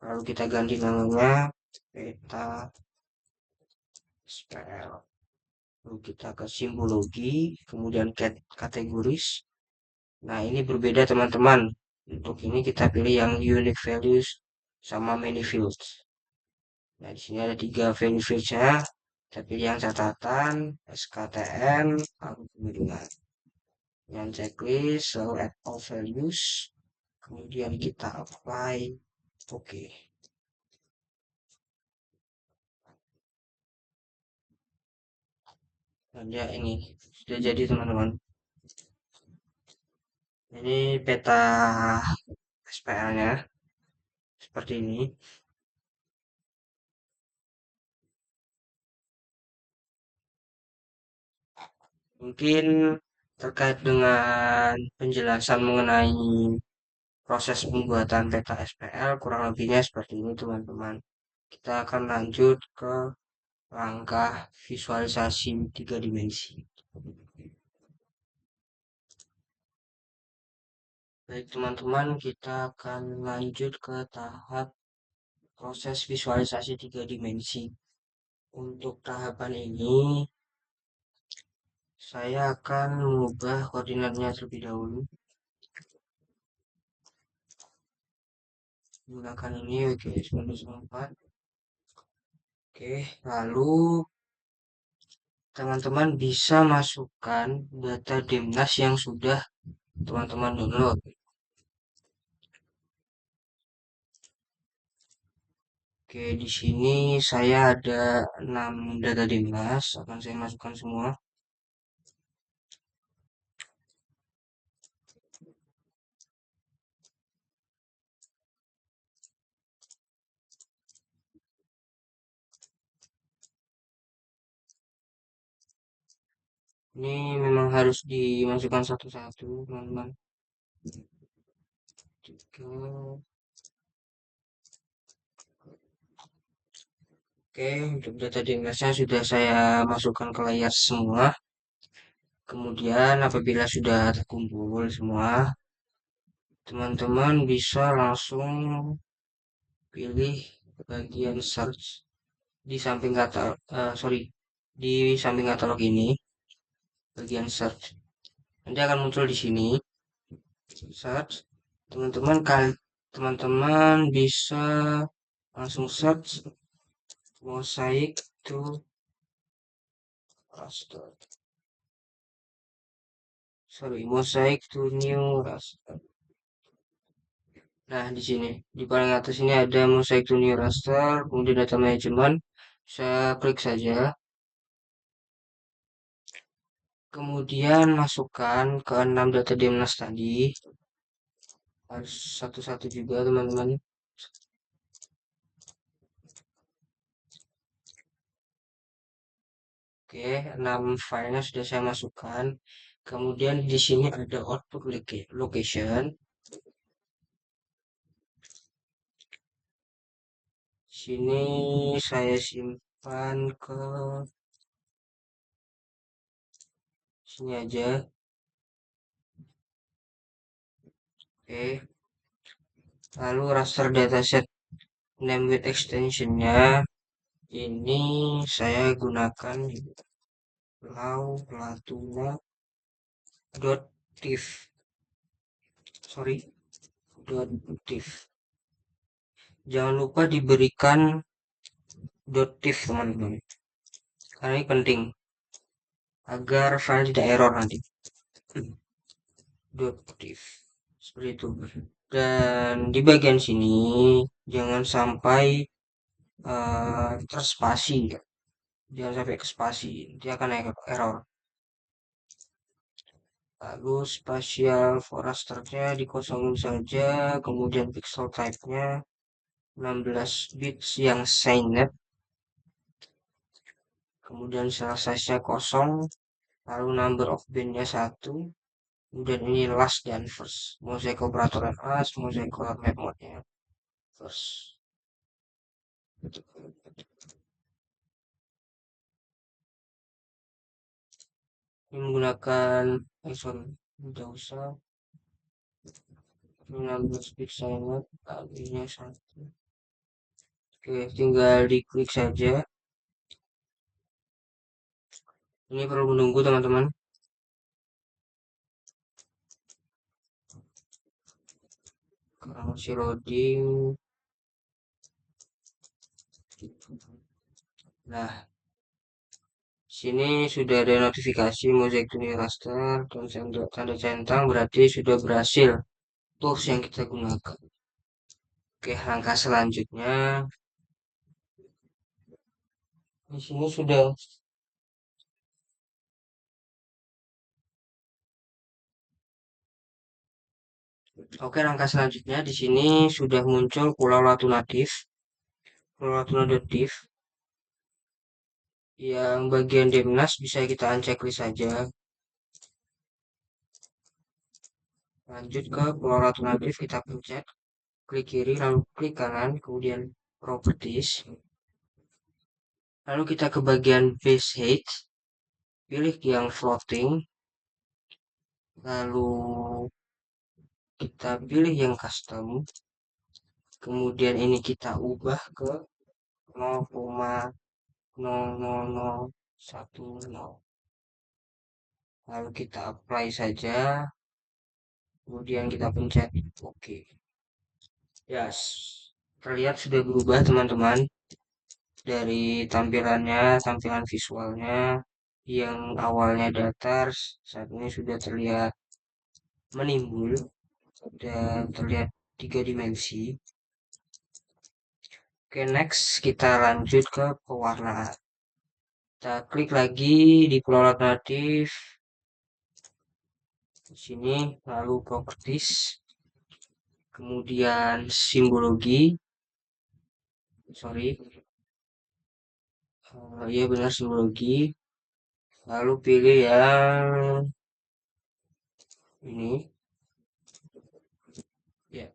lalu kita ganti namanya peta SPL. Lalu kita ke simbologi, kemudian kategoris. Nah, ini berbeda teman-teman. Untuk ini kita pilih yang unique values sama many fields. Nah, di sini ada 3 value fields-nya. Kita pilih yang catatan, SKTN, lalu kemudian yang checklist, lalu add all values. Kemudian kita apply. Oke. Nah, ya ini sudah jadi teman-teman. Ini peta SPL-nya seperti ini. Mungkin terkait dengan penjelasan mengenai proses pembuatan peta SPL kurang lebihnya seperti ini teman-teman. Kita akan lanjut ke langkah visualisasi 3 dimensi. Baik teman-teman, kita akan lanjut ke tahap proses visualisasi 3 dimensi. Untuk tahapan ini, saya akan mengubah koordinatnya terlebih dahulu. Gunakan ini WGS 4. Oke, lalu teman-teman bisa masukkan data Dimnas yang sudah teman-teman download. Oke, di sini saya ada 6 data Dimnas, akan saya masukkan semua. Ini memang harus dimasukkan satu-satu, teman-teman. Oke, untuk data Dimnasnya sudah saya masukkan ke layar semua. Kemudian apabila sudah terkumpul semua, teman-teman bisa langsung pilih bagian search di samping katalog, di samping katalog ini, bagian search. Nanti akan muncul di sini, search. Teman-teman bisa langsung search mosaic to raster. Mosaic to new raster. Nah, di sini di paling atas ini ada Mosaic to New Raster, kemudian data management. Saya klik saja. Kemudian masukkan ke 6 data Demnas tadi. Harus satu-satu juga, teman-teman. Oke, 6 filenya sudah saya masukkan. Kemudian di sini ada output location. Sini saya simpan ke sini aja. Oke. Lalu raster dataset name with extensionnya ini saya gunakan lau latuna dot tif. Sorry, dot tif. Jangan lupa diberikan dot tif, teman-teman. Karena ini penting agar file tidak error nanti. Dot tif. Seperti itu. Dan di bagian sini jangan sampai terspasi, jangan sampai ke spasi, dia akan error. Lalu spatial foresternya dikosongin saja, kemudian pixel type-nya 16 bits yang signed, kemudian cell size-nya kosong, lalu number of band-nya 1, kemudian ini last dan first, mosaic operator as, mosaic color map mode-nya first. Ini menggunakan sorry, tidak usah 16 bit signed, ID-nya 1. Oke, tinggal diklik saja. Ini perlu menunggu, teman-teman. Karena masih loading. Nah, sini sudah ada notifikasi Mosaic to New Raster dan tanda centang berarti sudah berhasil tools yang kita gunakan. Oke, langkah selanjutnya di sini sudah. Oke, langkah selanjutnya di sini sudah muncul Pulau Natuna Pulau Natuna natif. Yang bagian Demnas bisa kita unchecklist saja. Lanjut ke Pulau Natuna natif, kita pencet klik kiri lalu klik kanan, kemudian properties. Lalu kita ke bagian base height, pilih yang floating, lalu kita pilih yang custom, kemudian ini kita ubah ke 0,00010, lalu kita apply saja, kemudian kita pencet OK. Yes, terlihat sudah berubah, teman-teman. Dari tampilannya, tampilan visualnya yang awalnya datar saat ini sudah terlihat menimbul dan terlihat 3 dimensi. Oke, next kita lanjut ke pewarnaan. Kita klik lagi di pulau alternatif di sini, lalu properties, kemudian simbologi. Sorry, iya benar, simbologi. Lalu pilih yang ini. Ya,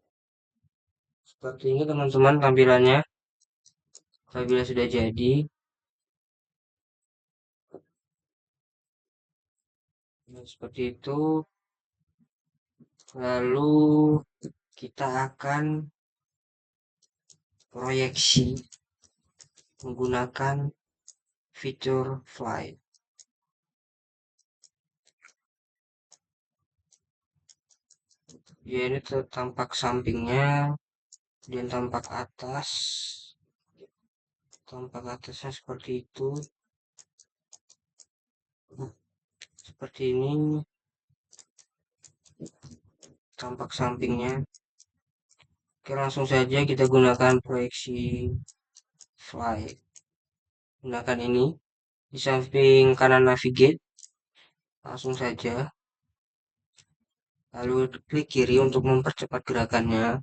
seperti ini, teman-teman, tampilannya. Apabila sudah jadi, nah, seperti itu. Lalu kita akan proyeksi menggunakan fitur flight. Ya, ini tampak sampingnya dan tampak atasnya seperti itu. Nah, seperti ini tampak sampingnya. Oke, langsung saja kita gunakan proyeksi slide. Gunakan ini di samping kanan navigate, langsung saja. Lalu klik kiri untuk mempercepat gerakannya.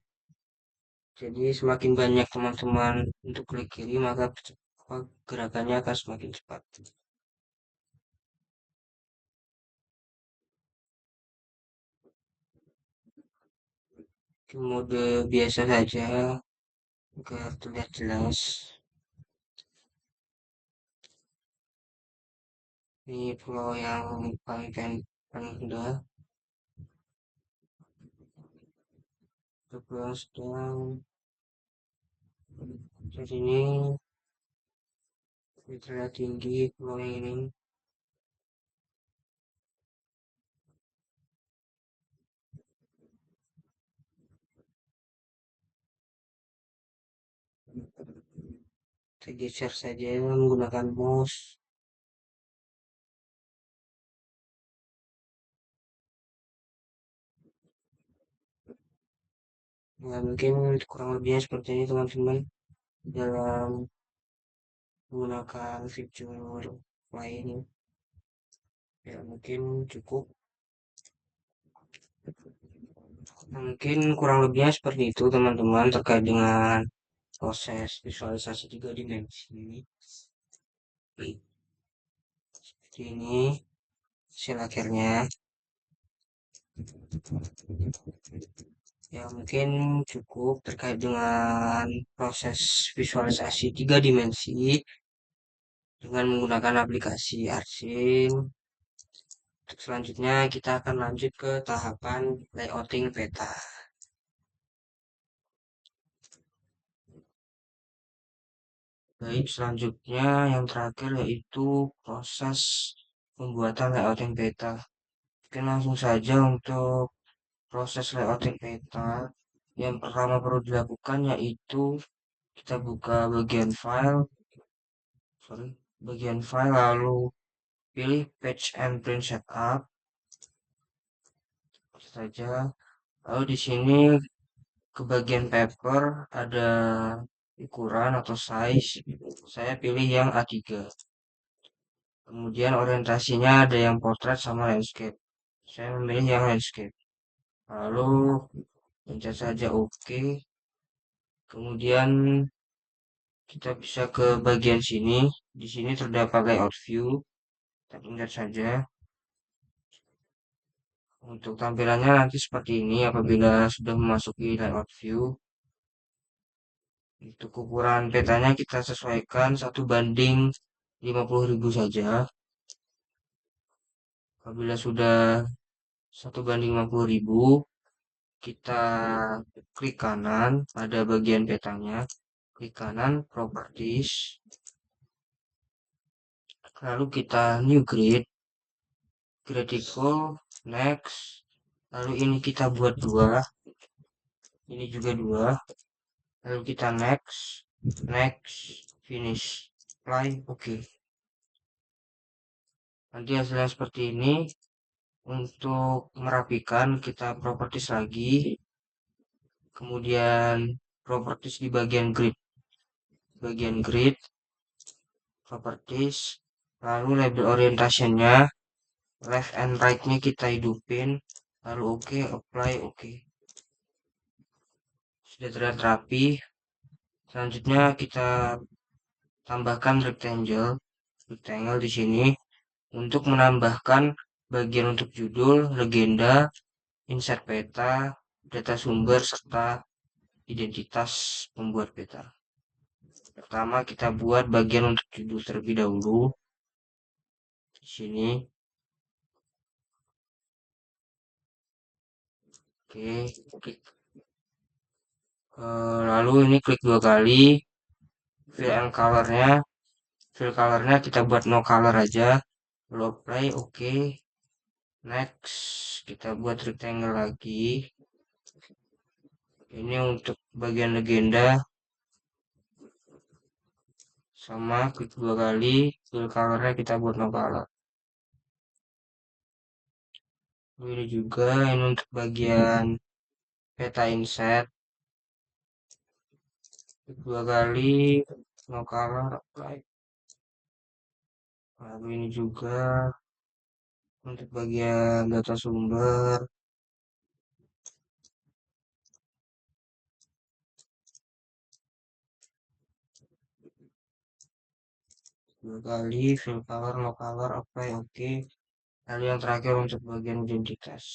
Jadi semakin banyak teman-teman untuk klik kiri, maka gerakannya akan semakin cepat. Di mode biasa saja agar terlihat jelas. Ini pulau yang paling rendah. Pulau sedang. Jadi ini terlihat tinggi pulau yang ini. Kita geser saja menggunakan mouse. Ya, mungkin kurang lebihnya seperti ini teman-teman dalam menggunakan fitur lain. Ya, mungkin cukup. Mungkin kurang lebihnya seperti itu teman-teman terkait dengan proses visualisasi 3 dimensi. Seperti ini hasil akhirnya. Ya, mungkin cukup terkait dengan proses visualisasi 3 dimensi dengan menggunakan aplikasi Artsym. Untuk selanjutnya kita akan lanjut ke tahapan layouting peta. Baik, selanjutnya yang terakhir yaitu proses pembuatan layouting peta. Oke, langsung saja untuk proses layouting peta. Yang pertama perlu dilakukan yaitu kita buka bagian file lalu pilih Page and Print Setup saja. Lalu di sini ke bagian paper ada ukuran atau size. Saya pilih yang A3. Kemudian orientasinya ada yang portrait sama landscape. Saya memilih yang landscape. Lalu pencet saja OK. Kemudian kita bisa ke bagian sini. Di sini terdapat layout view. Kita pencet saja. Untuk tampilannya nanti seperti ini apabila sudah memasuki layout view. Untuk ukuran petanya kita sesuaikan 1:50.000 saja. Apabila sudah 1:50.000, kita klik kanan pada bagian petanya. Klik kanan Properties. Lalu kita New Grid. Grid equal, Next. Lalu ini kita buat 2. Ini juga 2. Lalu kita Next. Next. Finish. Apply. Oke. Nanti hasilnya seperti ini. Untuk merapikan kita properties lagi. Kemudian properties di bagian grid. Bagian grid. Properties. Lalu label orientationnya. Left and right-nya kita hidupin. Lalu oke, apply, oke. Sudah terlihat rapi. Selanjutnya kita tambahkan rectangle di sini untuk menambahkan bagian untuk judul, legenda, insert peta, data sumber serta identitas pembuat peta. Pertama kita buat bagian untuk judul terlebih dahulu. Di sini. Oke, klik. Lalu ini klik 2 kali. Fill colornya kita buat no color aja. Lalu apply, oke. Next, kita buat rectangle lagi. Ini untuk bagian legenda. Sama, klik 2 kali. Fill colornya kita buat no color. Ini juga, ini untuk bagian peta inset. dua kali no color apply. Lalu ini juga untuk bagian data sumber, dua kali fill color no color apply, oke. Lalu yang terakhir untuk bagian identitas,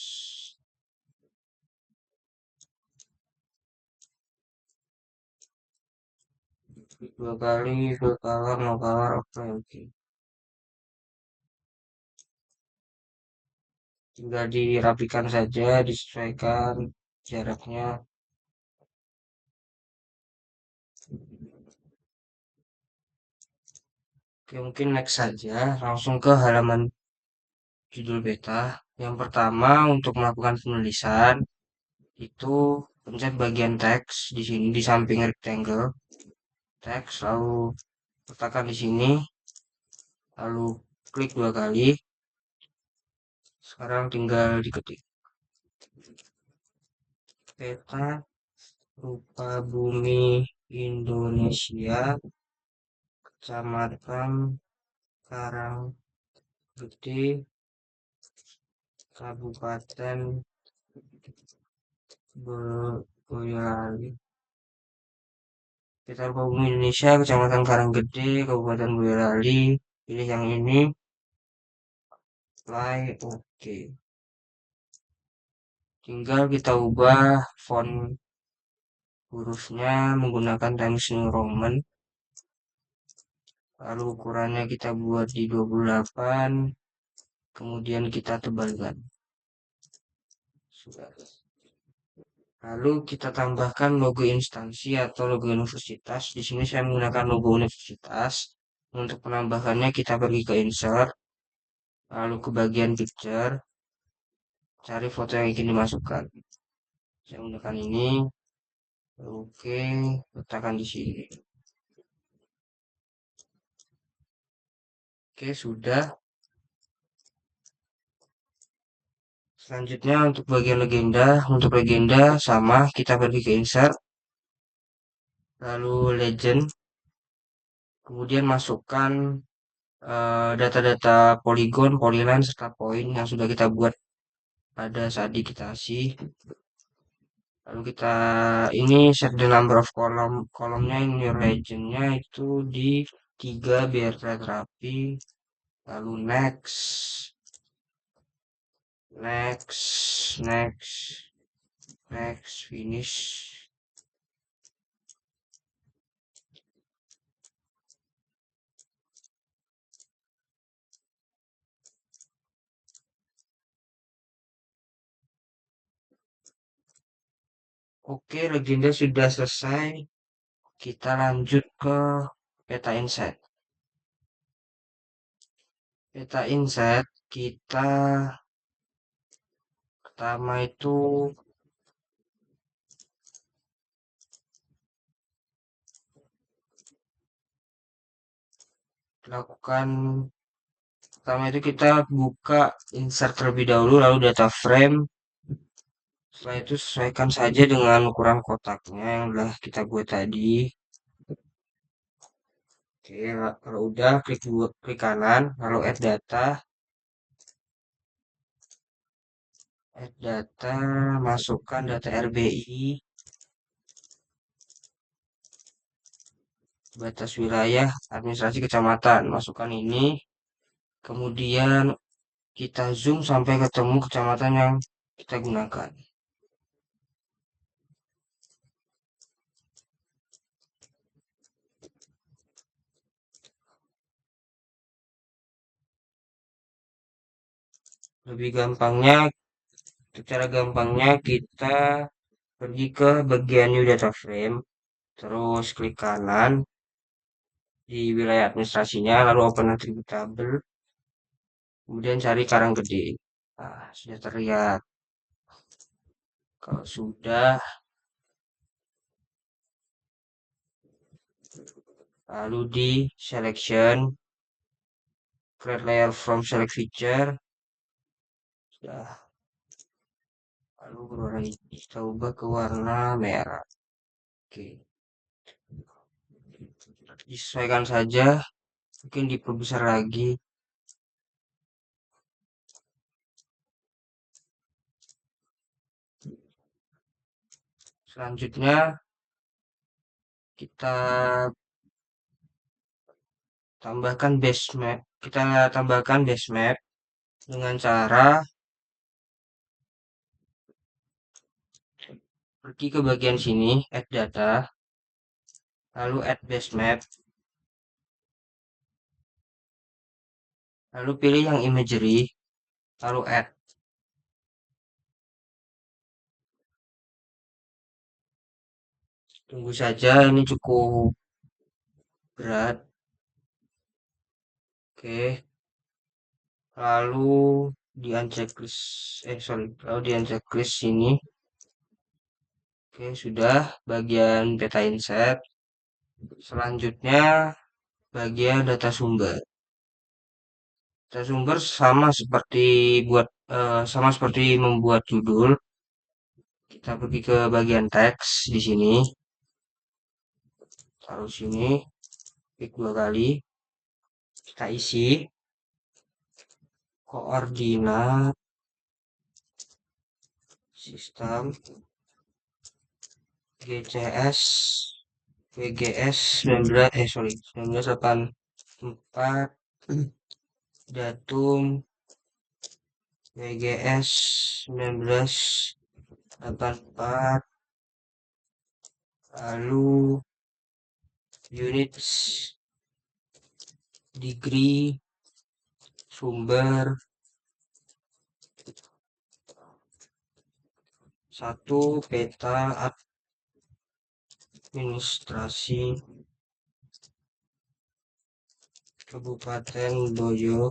dua kali fill color no color apply, oke. Tinggal dirapikan saja, disesuaikan jaraknya. Oke, mungkin next saja, langsung ke halaman judul beta. Yang pertama, untuk melakukan penulisan, itu pencet bagian teks di sini di samping rectangle teks, lalu letakkan di sini, lalu klik dua kali. Sekarang tinggal diketik peta rupa bumi Indonesia, Kecamatan Karanggede, Kabupaten Boyolali. Peta rupa bumi Indonesia, Kecamatan Karanggede, Kabupaten Boyolali. Pilih yang ini, apply, oke. Tinggal kita ubah font hurufnya menggunakan Times New Roman. Lalu ukurannya kita buat di 28, kemudian kita tebalkan. Sudah. Lalu kita tambahkan logo instansi atau logo universitas. Di sini saya menggunakan logo universitas. Untuk penambahannya kita pergi ke insert, lalu ke bagian picture, cari foto yang ingin dimasukkan. Saya menggunakan ini. Oke, letakkan di sini. Oke, sudah. Selanjutnya untuk bagian legenda, untuk legenda sama, kita pergi ke insert, lalu legend, kemudian masukkan data-data poligon, polyline, serta poin yang sudah kita buat pada saat digitasi. Lalu kita ini set the number of kolomnya in your legendnya itu di 3 biar terlihat rapi. Lalu next, next, next, next, finish. Oke, legenda sudah selesai. Kita lanjut ke peta inset. Peta inset kita pertama itu lakukan, pertama itu kita buka insert terlebih dahulu, lalu data frame. Setelah itu sesuaikan saja dengan ukuran kotaknya yang telah kita buat tadi. Oke, kalau udah klik kanan, lalu add data, masukkan data RBI, batas wilayah administrasi kecamatan, masukkan ini, kemudian kita zoom sampai ketemu kecamatan yang kita gunakan. Lebih gampangnya, secara gampangnya kita pergi ke bagian new data frame, terus klik kanan di wilayah administrasinya, lalu open attribute table, kemudian cari Karanggede. Nah, sudah terlihat. Kalau sudah, lalu di selection, create layer from select feature, sudah. Lalu berwarna hijau, kita ubah ke warna merah. Oke. disesuaikan saja, mungkin diperbesar lagi. Selanjutnya kita tambahkan base map dengan cara pergi ke bagian sini, add data, lalu add base map, lalu pilih yang imagery, lalu add. Tunggu saja, ini cukup berat. Oke, lalu di unchecklist, lalu di unchecklist sini. Oke, sudah bagian peta inset. Selanjutnya bagian data sumber. Data sumber sama seperti membuat judul. Kita pergi ke bagian teks di sini. Taruh sini, klik 2 kali. Kita isi koordinat sistem GCS WGS 1984 datum WGS 1984, lalu units degree sumber 1 peta administrasi Kabupaten Boyo,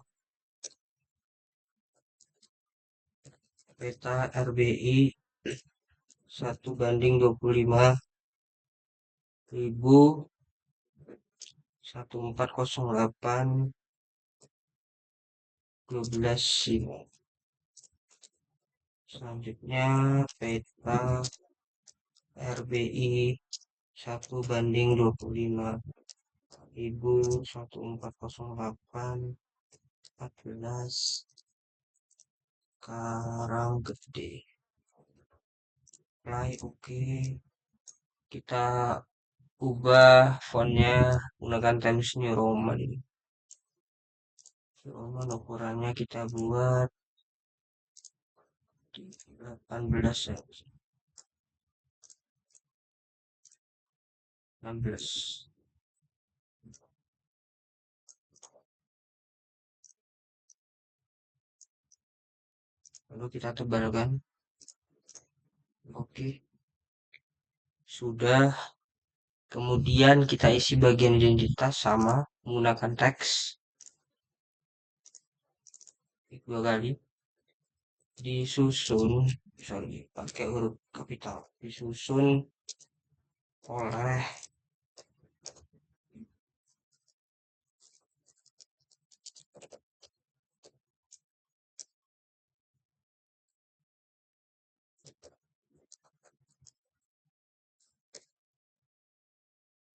peta RBI 1:25.000 1408 12. Selanjutnya peta RBI 1:25.000 1408 14 Karanggede. Apply, oke. Kita ubah fontnya menggunakan Times New Roman. Ukurannya kita buat 18 ya. 16. Lalu kita tebalkan. Oke. Sudah. Kemudian kita isi bagian identitas sama menggunakan teks. Klik 2 kali. Disusun, pakai huruf kapital. Disusun oleh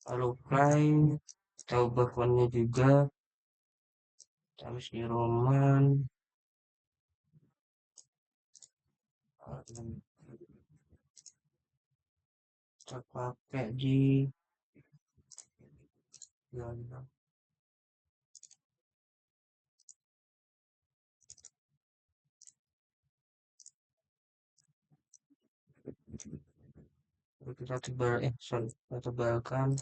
lalu apply. Kita ubah fontnya juga Times New Roman. Kita pakai di kita tebalkan.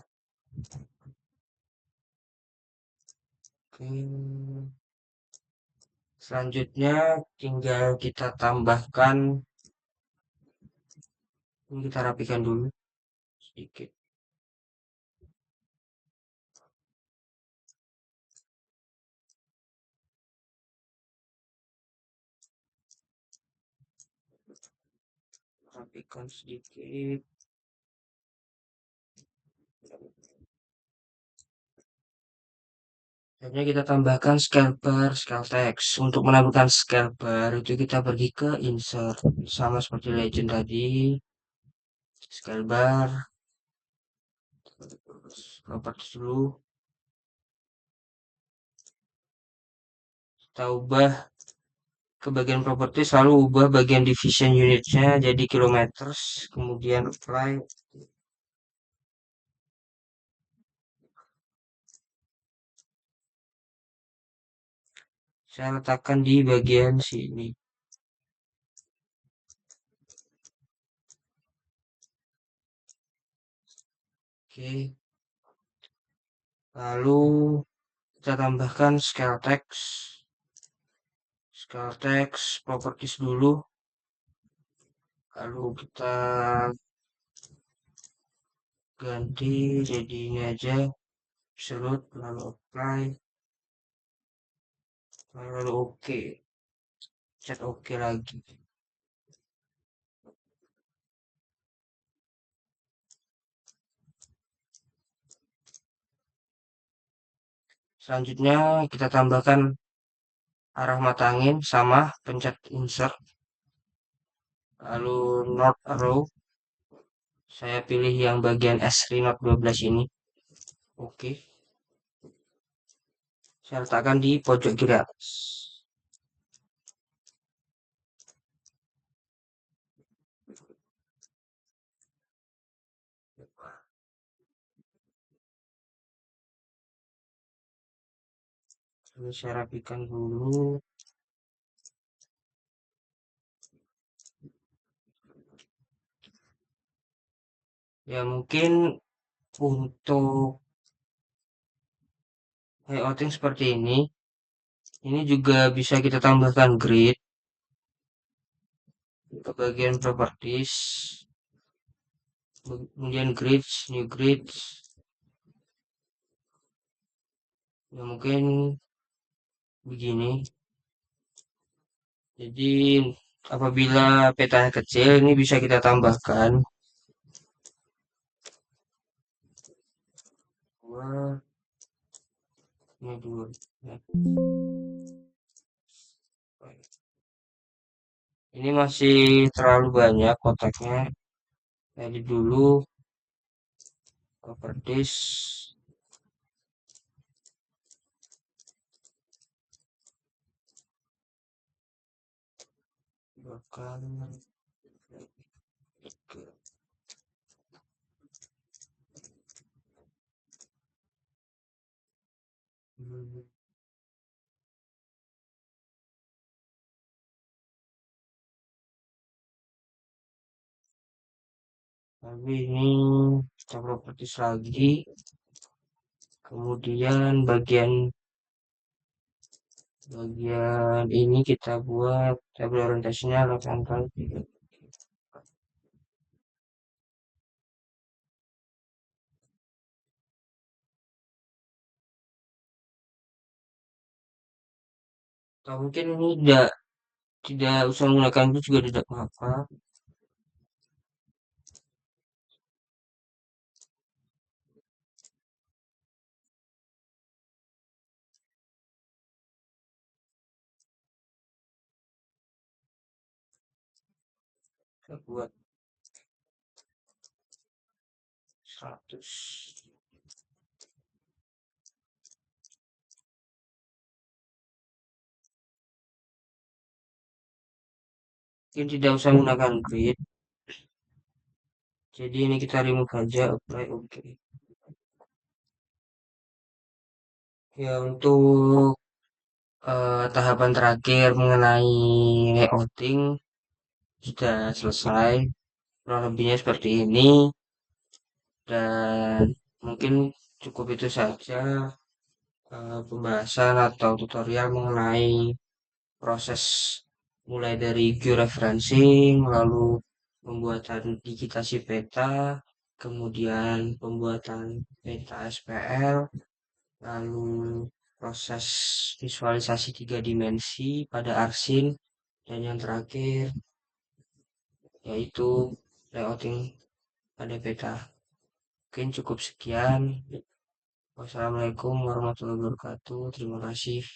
Oke. Selanjutnya tinggal kita tambahkan, ini kita rapikan dulu sedikit. Rapikan sedikit. Akhirnya kita tambahkan scale bar, scale text. Untuk menambahkan scale bar itu kita pergi ke insert, sama seperti legend tadi. Scale bar, properties dulu. Kita ubah ke bagian properties, lalu ubah bagian division unitnya jadi kilometers, kemudian apply. Saya letakkan di bagian sini. Oke. Lalu kita tambahkan scale text properties dulu. Lalu kita ganti jadi ini aja, absolute, lalu apply, lalu oke, chat oke lagi. Selanjutnya kita tambahkan arah mata angin sama, pencet insert, lalu north arrow, saya pilih yang bagian S3 Note 12 ini. Oke, saya letakkan di pojok kiri atas. Ini saya rapikan dulu. Ya mungkin untuk layouting seperti ini juga bisa kita tambahkan grid ke bagian properties, kemudian grids, new grids. Ya mungkin begini. Jadi apabila petanya kecil, ini bisa kita tambahkan dua, ini dua. Ya. Ini masih terlalu banyak kotaknya. Jadi dulu properties, bahkan tapi ini kita properties lagi. Kemudian bagian ini kita buat tabel orientasinya 8 kali 3. Atau mungkin ini tidak usah menggunakan itu juga tidak apa-apa. Kita buat 100. Mungkin tidak usah menggunakan grid. Jadi ini kita remove aja, apply oke. Ya untuk tahapan terakhir mengenai layouting sudah selesai. Kurang lebihnya seperti ini dan mungkin cukup itu saja pembahasan atau tutorial mengenai proses mulai dari georeferencing, lalu pembuatan digitasi peta, kemudian pembuatan peta SPL, lalu proses visualisasi 3 dimensi pada Arsin, dan yang terakhir yaitu layouting pada peta. Mungkin cukup sekian. Wassalamualaikum warahmatullahi wabarakatuh. Terima kasih.